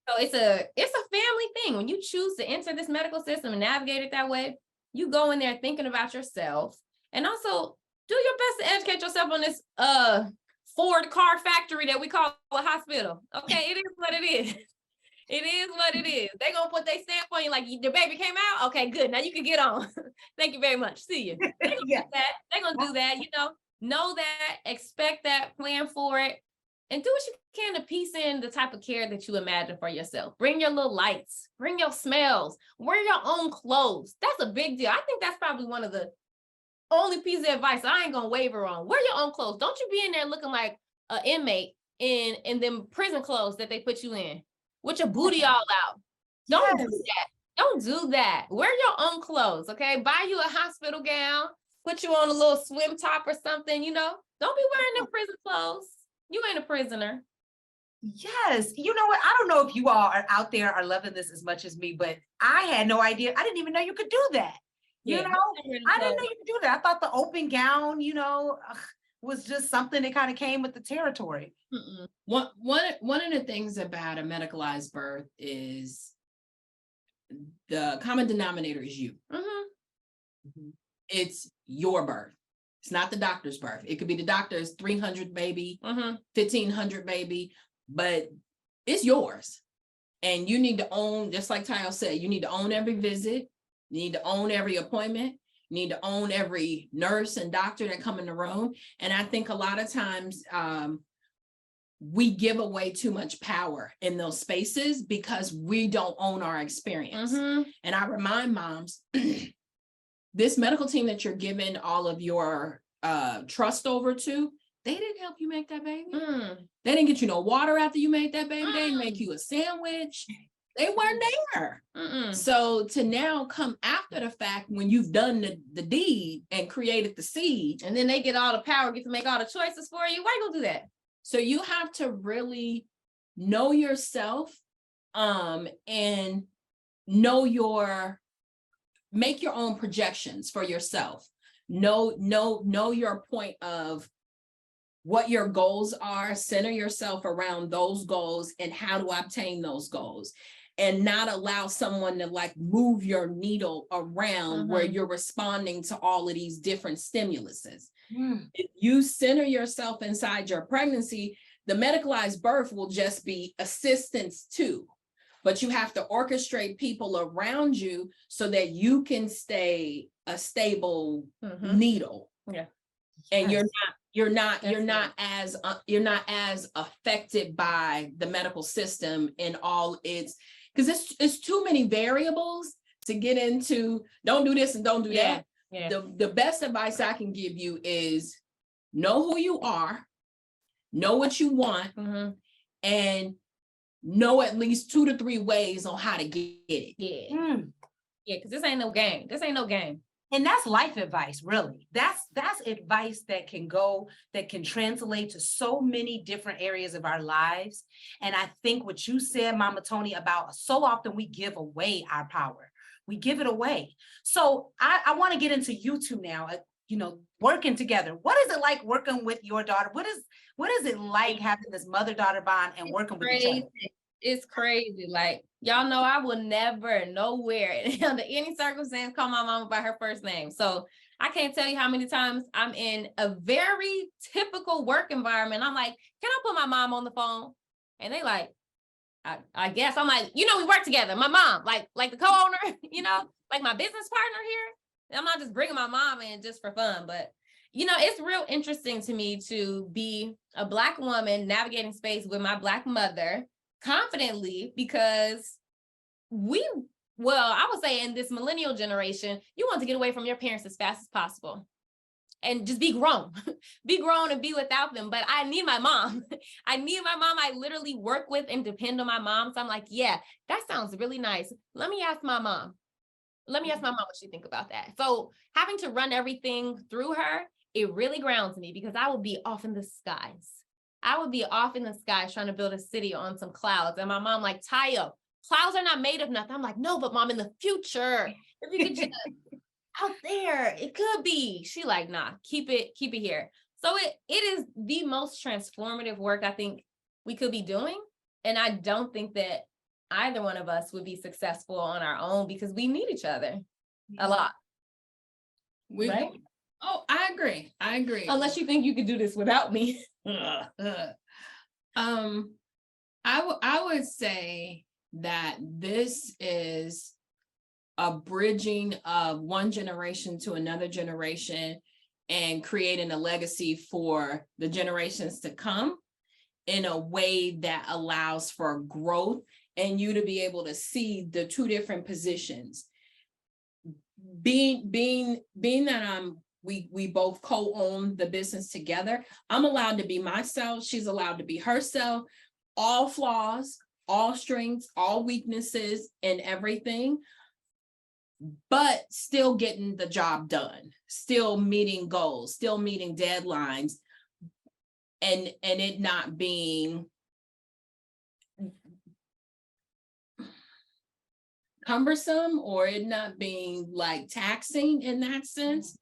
So it's a family thing. When you choose to enter this medical system and navigate it that way, you go in there thinking about yourself, and also do your best to educate yourself on this Ford car factory that we call a hospital. Okay, it is what it is. It is what it is. They're going to put their stamp on you like the baby came out. Okay, good. Now you can get on. Thank you very much. See you. They're going to do that. They're going to do that. Know that, expect that, plan for it, and do what you can to piece in the type of care that you imagine for yourself. Bring your little lights, bring your smells, wear your own clothes. That's a big deal. I think that's probably one of the only pieces of advice I ain't going to waver on. Wear your own clothes. Don't you be in there looking like an inmate in them prison clothes that they put you in with your booty all out. Don't do that. Don't do that. Wear your own clothes, okay? Buy you a hospital gown, put you on a little swim top or something, Don't be wearing them prison clothes. You ain't a prisoner. Yes. You know what? I don't know if you all are out there are loving this as much as me, but I had no idea. I didn't even know you could do that. I didn't know you could do that. I thought the open gown, was just something that kind of came with the territory. One of the things about a medicalized birth is the common denominator is you. It's your birth. It's not the doctor's birth. It could be the doctor's 300 baby, 1,500 baby, but it's yours. And you need to own, just like Tayo said, you need to own every visit. You need to own every appointment. You need to own every nurse and doctor that come in the room. And I think a lot of times we give away too much power in those spaces because we don't own our experience. And I remind moms, this medical team that you're giving all of your trust over to, they didn't help you make that baby. They didn't get you no water after you made that baby. They didn't make you a sandwich. They weren't there. So to now come after the fact when you've done the deed and created the seed, and then they get all the power, get to make all the choices for you. Why you gonna do that? So you have to really know yourself and make your own projections for yourself. Know your point of what your goals are, center yourself around those goals and how to obtain those goals, and not allow someone to move your needle around where you're responding to all of these different stimuluses. If you center yourself inside your pregnancy, the medicalized birth will just be assistance too. But you have to orchestrate people around you so that you can stay a stable needle. Yeah. And you're not as affected by the medical system in all its, because it's too many variables to get into. Don't do this and don't do that. Yeah. The best advice I can give you is know who you are, know what you want, and know at least 2 to 3 ways on how to get it. Yeah, because this ain't no game. This ain't no game. And that's life advice, really. That's advice that can translate to so many different areas of our lives. And I think what you said, Mama Toni, about so often we give away our power. We give it away. So I want to get into you two now, working together. What is it like working with your daughter? What is it like having this mother-daughter bond and working with each other? It's crazy. Like, y'all know I will never, nowhere, under any circumstance, call my mama by her first name. So I can't tell you how many times I'm in a very typical work environment. I'm like, can I put my mom on the phone? And they like, I guess. I'm like, we work together. My mom, like the co-owner, like my business partner here. I'm not just bringing my mom in just for fun, but it's real interesting to me to be a Black woman navigating space with my Black mother confidently, because I would say in this millennial generation, you want to get away from your parents as fast as possible and just be grown, and be without them. But I need my mom. I literally work with and depend on my mom. So I'm like, yeah, that sounds really nice. Let me ask my mom what she think about that. So having to run everything through her, it really grounds me, because I would be off in the skies. Trying to build a city on some clouds. And my mom like, Tayo, clouds are not made of nothing. I'm like, no, but mom, in the future, if you could just out there, it could be. She like, nah, keep it here. So it is the most transformative work I think we could be doing. And I don't think that either one of us would be successful on our own, because we need each other a lot. Right? Oh, I agree. Unless you think you could do this without me. I would say that this is a bridging of one generation to another generation and creating a legacy for the generations to come in a way that allows for growth and you to be able to see the two different positions. Being that we both co-own the business together, I'm allowed to be myself, she's allowed to be herself, all flaws, all strengths, all weaknesses, and everything, but still getting the job done, still meeting goals, still meeting deadlines, and it not being cumbersome or it not being like taxing in that sense.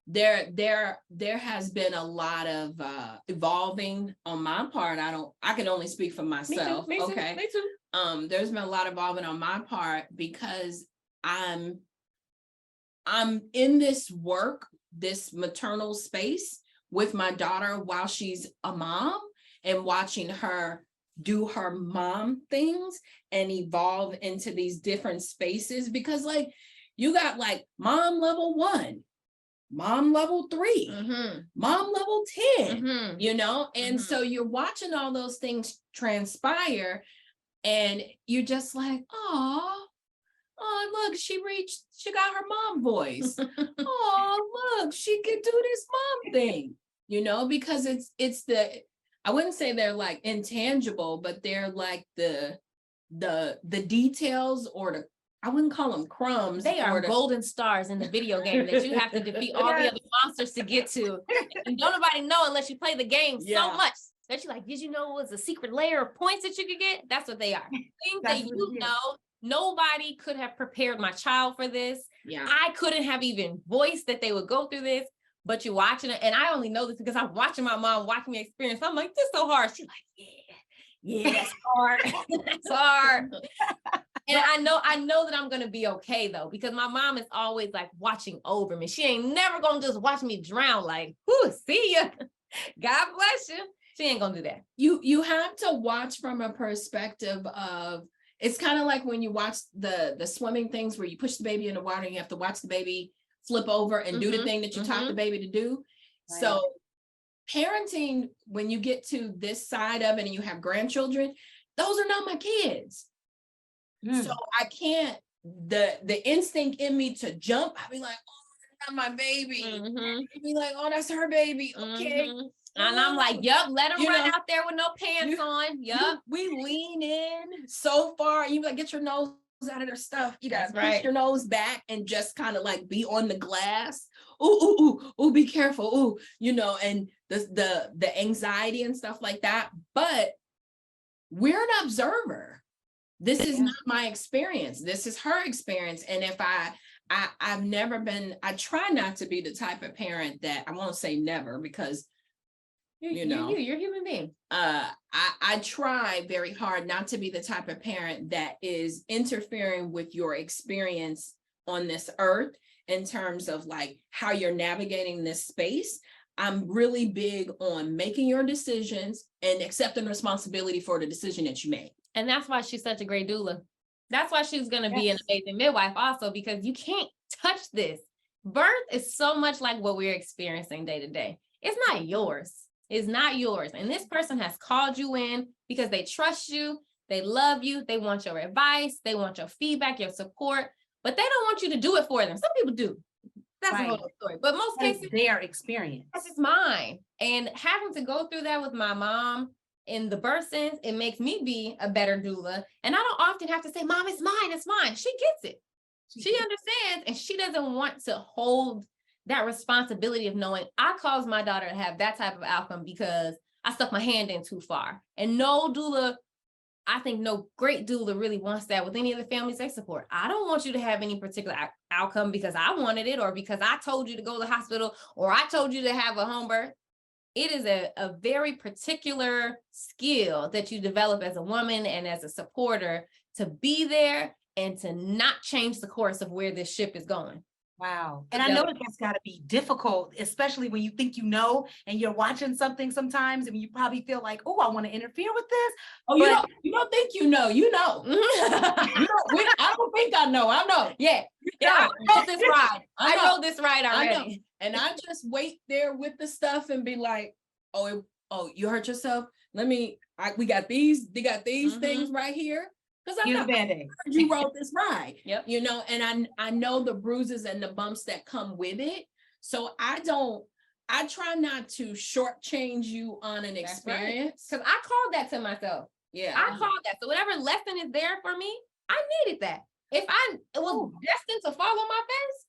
There has been a lot of evolving on my part. I can only speak for myself. Me too. There's been a lot of evolving on my part, because I'm in this work, this maternal space with my daughter while she's a mom, and watching her do her mom things and evolve into these different spaces, because like you got like mom level 1, mom level 3, mom level 10, and so you're watching all those things transpire, and you're just like, oh look, she got her mom voice. Oh look, she could do this mom thing, because it's the, I wouldn't say they're like intangible, but they're like the details, or I wouldn't call them crumbs. They are golden stars in the video game that you have to defeat all the other monsters to get to. And don't nobody know unless you play the game so much that you're like, did you know it was a secret layer of points that you could get? That's what they are. Things that nobody could have prepared my child for this. Yeah. I couldn't have even voiced that they would go through this, but you're watching it. And I only know this because I'm watching my mom watching me experience. I'm like, this is so hard. She's like, yeah, that's hard. That's hard. And I know that I'm going to be okay though, because my mom is always like watching over me. She ain't never going to just watch me drown like, whoo, see ya. God bless you. She ain't going to do that. You have to watch from a perspective of, it's kind of like when you watch the swimming things where you push the baby in the water and you have to watch the baby flip over and do the thing that you taught the baby to do. Right. So parenting, when you get to this side of it and you have grandchildren, those are not my kids. So I can't, the instinct in me to jump, I'd be like, oh, that's not my baby. I'd be like, oh, that's her baby. Okay. And I'm like, yup, let them run out there with no pants on. Yup. We lean in so far. You like, get your nose out of their stuff. You guys push your nose back and just kind of like be on the glass. Ooh, be careful. Ooh, and the anxiety and stuff like that. But we're an observer. This is not my experience. This is her experience. And if I've never been, I try not to be the type of parent that, I won't say never, because You're a human being. I try very hard not to be the type of parent that is interfering with your experience on this earth in terms of like how you're navigating this space. I'm really big on making your decisions and accepting responsibility for the decision that you made. And that's why she's such a great doula. That's why she's going to be an amazing midwife also, because you can't touch this. Birth is so much like what we're experiencing day to day. It's not yours. It's not yours. And this person has called you in because they trust you. They love you. They want your advice. They want your feedback, your support, but they don't want you to do it for them. Some people do. That's a whole story. But most cases, their experience. This is mine. And having to go through that with my mom in the birth sense, it makes me be a better doula. And I don't often have to say, Mom, it's mine, it's mine. She gets it. She understands, and she doesn't want to hold that responsibility of knowing I caused my daughter to have that type of outcome because I stuck my hand in too far. And no doula, I think no great doula really wants that with any of the families they support. I don't want you to have any particular outcome because I wanted it, or because I told you to go to the hospital, or I told you to have a home birth. It is a very particular skill that you develop as a woman and as a supporter to be there and to not change the course of where this ship is going. Wow. And I know that that's got to be difficult, especially when you think you know, and you're watching something sometimes and you probably feel like, oh, I want to interfere with this. Oh, you don't think you know. I don't think I know. I know. Yeah. I know this ride. I know this ride already. And I just wait there with the stuff and be like, oh, you hurt yourself? We got these things right here. Because you rode this ride, and I know the bruises and the bumps that come with it. So I try not to shortchange you on an experience. Because I called that to myself. Yeah. I called that. So whatever lesson is there for me, I needed that. If I was destined to fall on my face,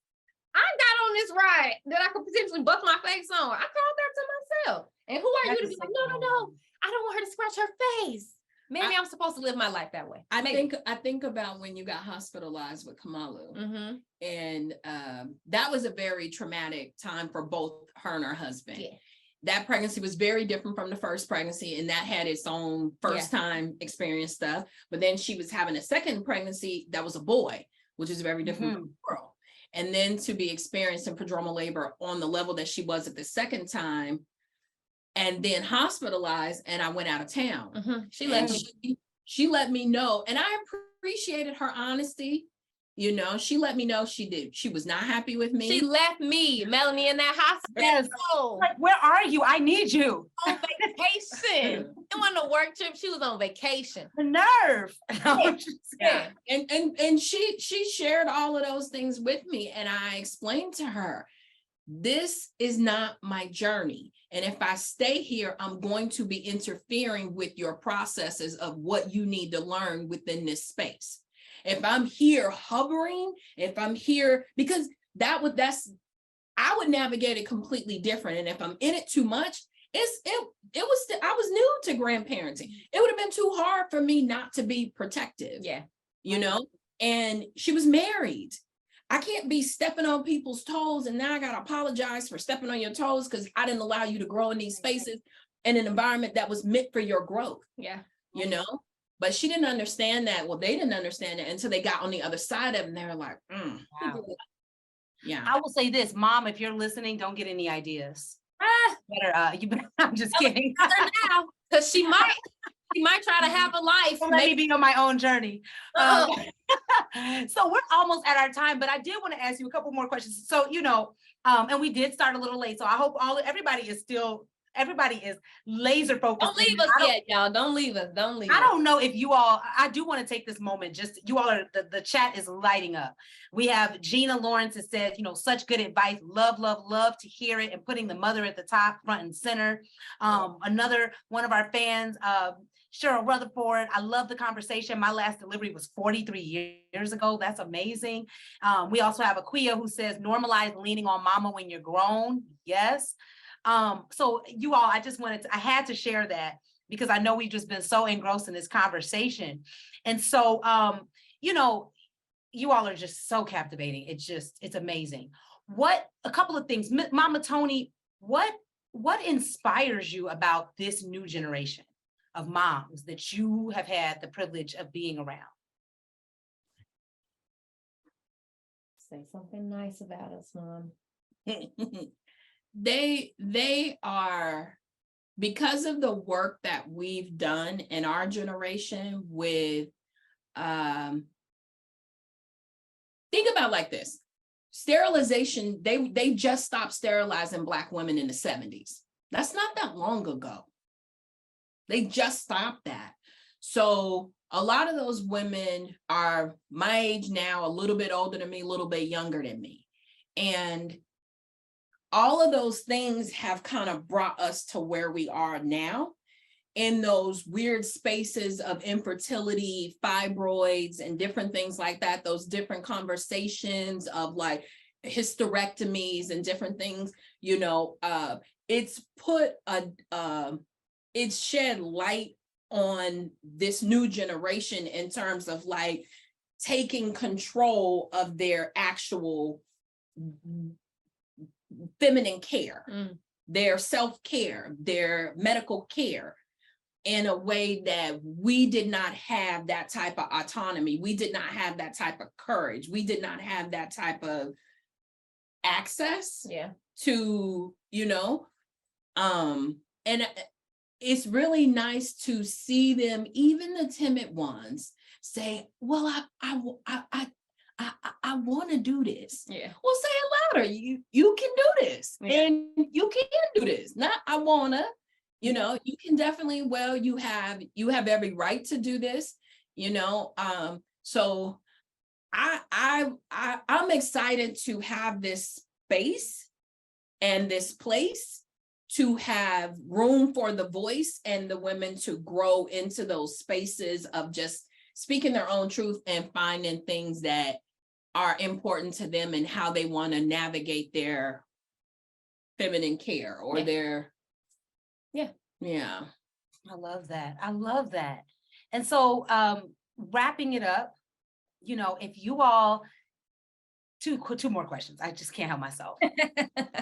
I got on this ride that I could potentially buck my face on. I called that to myself. And who are you to be like, no, I don't want her to scratch her face. Maybe I'm supposed to live my life that way. I think about when you got hospitalized with Kamalu, and that was a very traumatic time for both her and her husband. Yeah. That pregnancy was very different from the first pregnancy, and that had its own first time experience stuff. But then she was having a second pregnancy that was a boy, which is very different from a girl. And then to be experiencing prodromal labor on the level that she was at the second time, and then hospitalized, and I went out of town. She let me know, and I appreciated her honesty. She let me know she was not happy with me. She left me, Melanie, in that hospital. Yes. Like, where are you? I need you. On vacation. It wasn't a work trip. She was on vacation. The nerve. And she shared all of those things with me, and I explained to her, this is not my journey. And if I stay here, I'm going to be interfering with your processes of what you need to learn within this space. If I'm here hovering, if I'm here, because I would navigate it completely different. And if I'm in it too much, I was new to grandparenting. It would have been too hard for me not to be protective. Yeah. And she was married. I can't be stepping on people's toes, and now I got to apologize for stepping on your toes because I didn't allow you to grow in these spaces in an environment that was meant for your growth. Yeah. But she didn't understand that. Well, they didn't understand it until they got on the other side of it, and they were like, wow. Yeah. I will say this, Mom, if you're listening, don't get any ideas. I'm just kidding. Now, because she might try to have a life. Let me be on my own journey. So we're almost at our time, but I did want to ask you a couple more questions. So, and we did start a little late. So I hope everybody is laser focused. Don't leave us yet, y'all. Don't leave us. I don't know if you all, I do want to take this moment, you all are, the chat is lighting up. We have Gina Lawrence that says, such good advice. Love, love, love to hear it, and putting the mother at the top, front and center. Another one of our fans, Cheryl Rutherford, I love the conversation. My last delivery was 43 years ago. That's amazing. We also have Aquia who says, normalize leaning on mama when you're grown. Yes. So you all, I had to share that because I know we've just been so engrossed in this conversation. And so, you all are just so captivating. It's amazing. A couple of things, Mama Toni, what what inspires you about this new generation of moms that you have had the privilege of being around? Say something nice about us, Mom. They are, because of the work that we've done in our generation with, think about it like this. Sterilization, they just stopped sterilizing Black women in the 70s. That's not that long ago. They just stopped that. So a lot of those women are my age now, a little bit older than me, a little bit younger than me. And all of those things have kind of brought us to where we are now, in those weird spaces of infertility, fibroids, and different things like that, those different conversations of like hysterectomies and different things, you know, it's put it's shed light on this new generation in terms of like taking control of their actual feminine care, their self-care, their medical care, in a way that we did not have that type of autonomy. We did not have that type of courage. We did not have that type of access to, you know, and it's really nice to see them, even the timid ones, say, well, I want to do this. Yeah. Well, say it louder. You can do this. Yeah. And you can do this. Not I wanna, you know, you can definitely, well, you have every right to do this, you know. So I'm excited to have this space and this place to have room for the voice and the women to grow into those spaces of just speaking their own truth and finding things that are important to them and how they want to navigate their feminine care or their, Yeah. I love that. I love that. And so wrapping it up, you know, if you all, two more questions. I just can't help myself.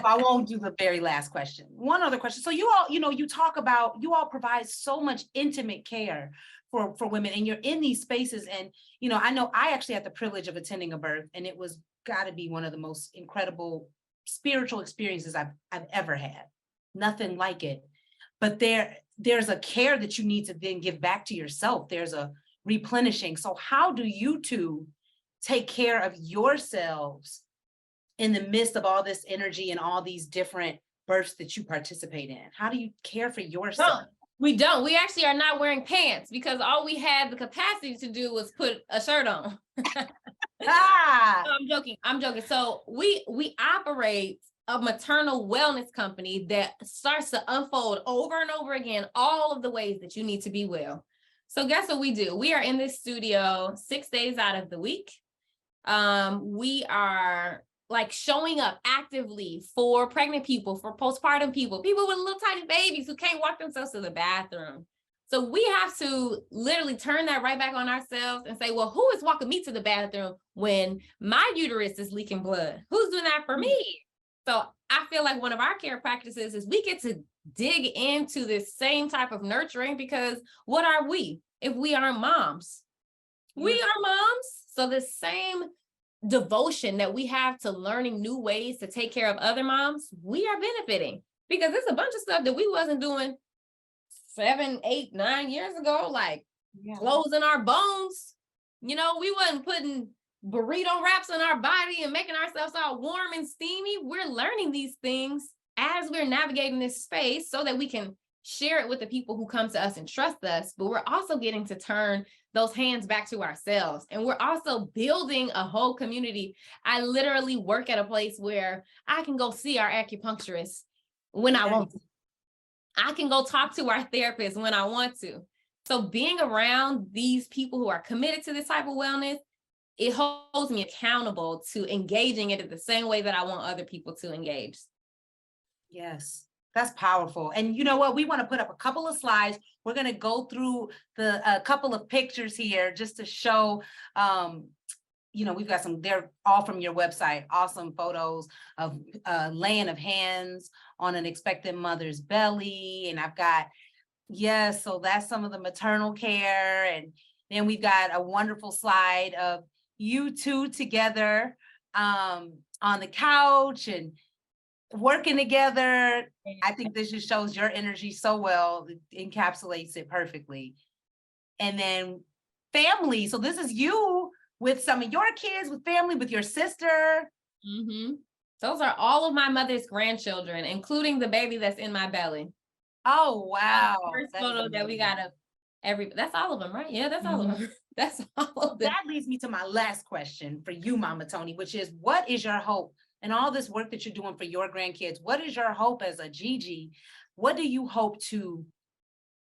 I won't do the very last question. One other question. So you all, you know, you all provide so much intimate care for women, and you're in these spaces. And, you know I actually had the privilege of attending a birth, and it was gotta be one of the most incredible spiritual experiences I've ever had. Nothing like it. But there's a care that you need to then give back to yourself. There's a replenishing. So how do you two take care of yourselves in the midst of all this energy and all these different births that you participate in? How do you care for yourself? We don't. We actually are not wearing pants because all we had the capacity to do was put a shirt on. No, I'm joking. So we operate a maternal wellness company that starts to unfold over and over again all of the ways that you need to be well. So guess what we do? We are in this studio 6 days out of the week. We are like showing up actively for pregnant people, for postpartum people with little tiny babies who can't walk themselves to the bathroom. So we have to literally turn that right back on ourselves and say, well, who is walking me to the bathroom when my uterus is leaking blood? Who's doing that for me? So I feel like one of our care practices is we get to dig into this same type of nurturing, because what are we if we aren't moms? We are moms. So the same devotion that we have to learning new ways to take care of other moms, we are benefiting, because there's a bunch of stuff that we wasn't doing 7, 8, 9 years ago, like clothes in our bones. You know, we wasn't putting burrito wraps on our body and making ourselves all warm and steamy. We're learning these things as we're navigating this space so that we can share it with the people who come to us and trust us, but we're also getting to turn those hands back to ourselves. And we're also building a whole community. I literally work at a place where I can go see our acupuncturist when I want to. I can go talk to our therapist when I want to. So being around these people who are committed to this type of wellness, it holds me accountable to engaging it in the same way that I want other people to engage. Yes, that's powerful. And you know what? We want to put up a couple of slides. We're going to go through a couple of pictures here just to show, we've got they're all from your website, awesome photos of laying of hands on an expectant mother's belly. And I've got, yes, so that's some of the maternal care. And then we've got a wonderful slide of you two together on the couch and working together. I think this just shows your energy so well, it encapsulates it perfectly. And then family. So this is you with some of your kids, with family, with your sister. Mm-hmm. Those are all of my mother's grandchildren, including the baby that's in my belly. Oh, wow. First photo that we got of that's all of them, right? Yeah, that's all of them. That's all of them. That leads me to my last question for you, Mama Toni, which is, what is your hope and all this work that you're doing for your grandkids? What is your hope as a Gigi? What do you hope to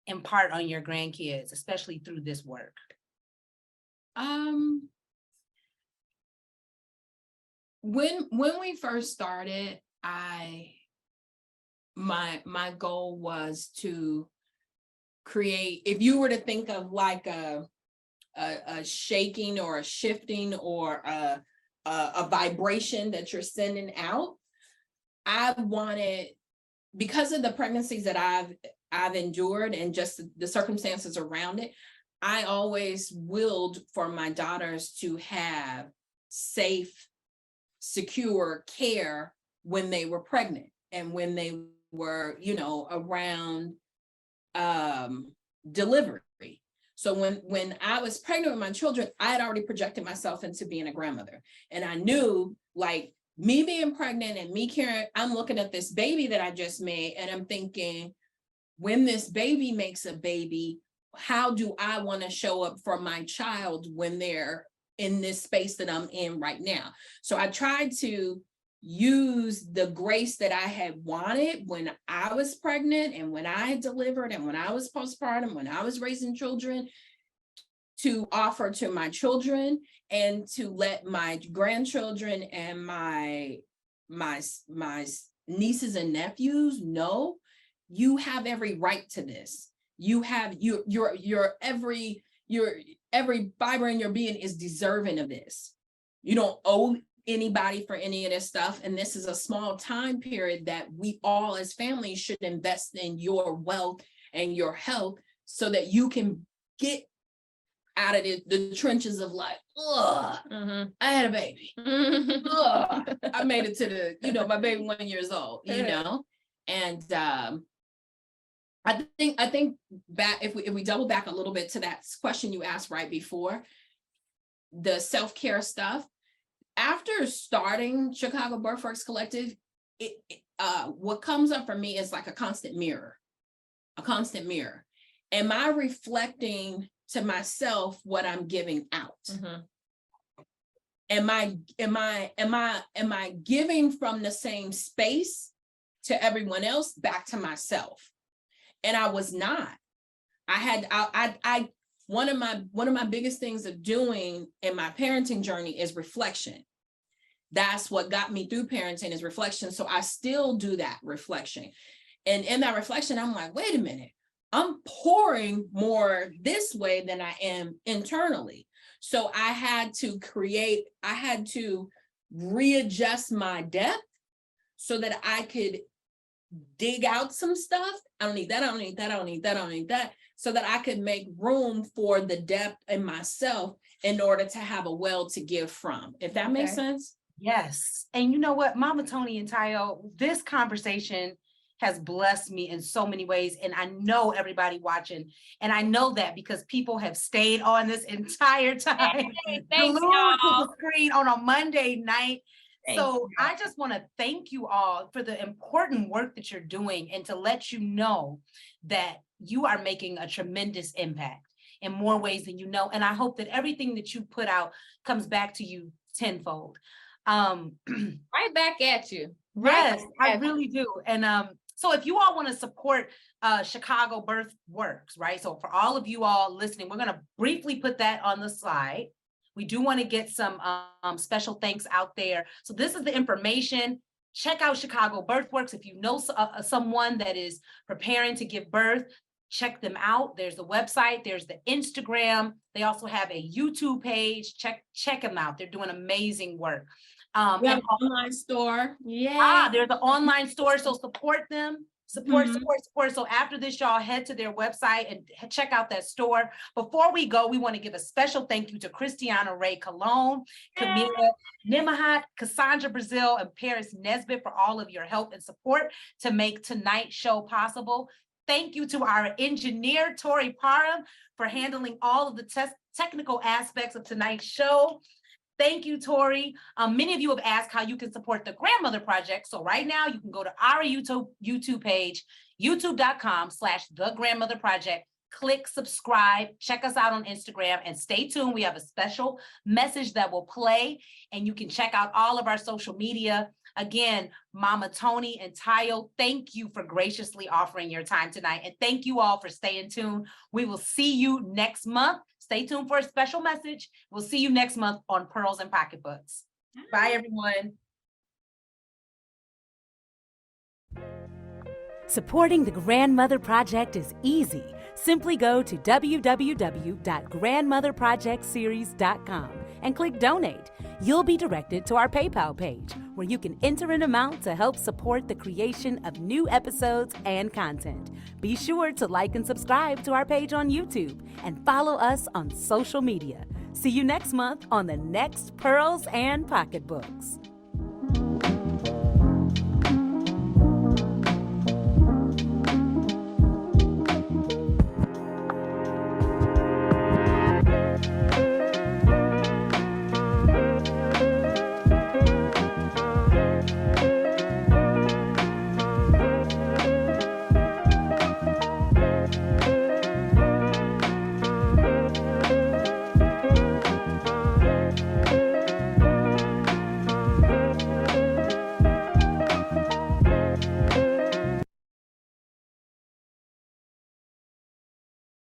impart on your grandkids, especially through this work? When we first started, my goal was to create, if you were to think of like a shaking or a shifting or a vibration that you're sending out, I wanted, because of the pregnancies that I've endured and just the circumstances around it, I always willed for my daughters to have safe, secure care when they were pregnant and when they were, around delivery. So when I was pregnant with my children, I had already projected myself into being a grandmother. And I knew, like, me being pregnant and me caring, I'm looking at this baby that I just made and I'm thinking, when this baby makes a baby, how do I want to show up for my child when they're in this space that I'm in right now? So I tried to use the grace that I had wanted when I was pregnant and when I had delivered and when I was postpartum, when I was raising children, to offer to my children and to let my grandchildren and my nieces and nephews know, you have every right to this. You have your every fiber in your being is deserving of this. You don't owe anybody for any of this stuff. And this is a small time period that we all as families should invest in your wealth and your health so that you can get out of the trenches of like, I had a baby. I made it to my baby 1 year old, And I think back, if we double back a little bit to that question you asked right before, the self-care stuff, after starting Chicago Birthworks Collective, what comes up for me is like a constant mirror. Am I reflecting to myself what I'm giving out? Mm-hmm. Am I giving from the same space to everyone else back to myself? And I was not. One of my biggest things of doing in my parenting journey is reflection. That's what got me through parenting, is reflection. So I still do that reflection. And in that reflection, I'm like, wait a minute, I'm pouring more this way than I am internally. So I had to readjust my depth so that I could dig out some stuff. I don't need that. So that I could make room for the depth in myself in order to have a well to give from, if that makes sense. Yes. And you know what, Mama Toni and Tayo, this conversation has blessed me in so many ways. And I know everybody watching, and I know that because people have stayed on this entire time, glued to the screen on a Monday night. So I just want to thank you all for the important work that you're doing and to let you know that you are making a tremendous impact in more ways than you know. And I hope that everything that you put out comes back to you tenfold. Right back at you. Yes, I really do. And so if you all want to support Chicago Birthworks, right? So for all of you all listening, we're going to briefly put that on the slide. We do want to get some special thanks out there. So this is the information. Check out Chicago Birthworks. If you know someone that is preparing to give birth, check them out. There's the website, there's the Instagram. They also have a YouTube page. Check them out. They're doing amazing work. We have an online store. Yeah. There's an online store, so support them. Support. So after this, y'all head to their website and check out that store. Before we go, we want to give a special thank you to Christiana Ray Colon, Camila Nimahat, Cassandra Brazil, and Paris Nesbitt for all of your help and support to make tonight's show possible. Thank you to our engineer, Tori Parham, for handling all of the technical aspects of tonight's show. Thank you, Tori. Many of you have asked how you can support the Grandmother Project. So right now you can go to our YouTube page, youtube.com/The Grandmother Project. Click subscribe, check us out on Instagram, and stay tuned. We have a special message that will play, and you can check out all of our social media. Again, Mama Toni and Tayo, thank you for graciously offering your time tonight. And thank you all for staying tuned. We will see you next month. Stay tuned for a special message. We'll see you next month on Pearls and Pocketbooks. Bye, everyone. Supporting the Grandmother Project is easy. Simply go to www.grandmotherprojectseries.com and click donate. You'll be directed to our PayPal page, where you can enter an amount to help support the creation of new episodes and content. Be sure to like and subscribe to our page on YouTube and follow us on social media. See you next month on the next Pearls and Pocketbooks.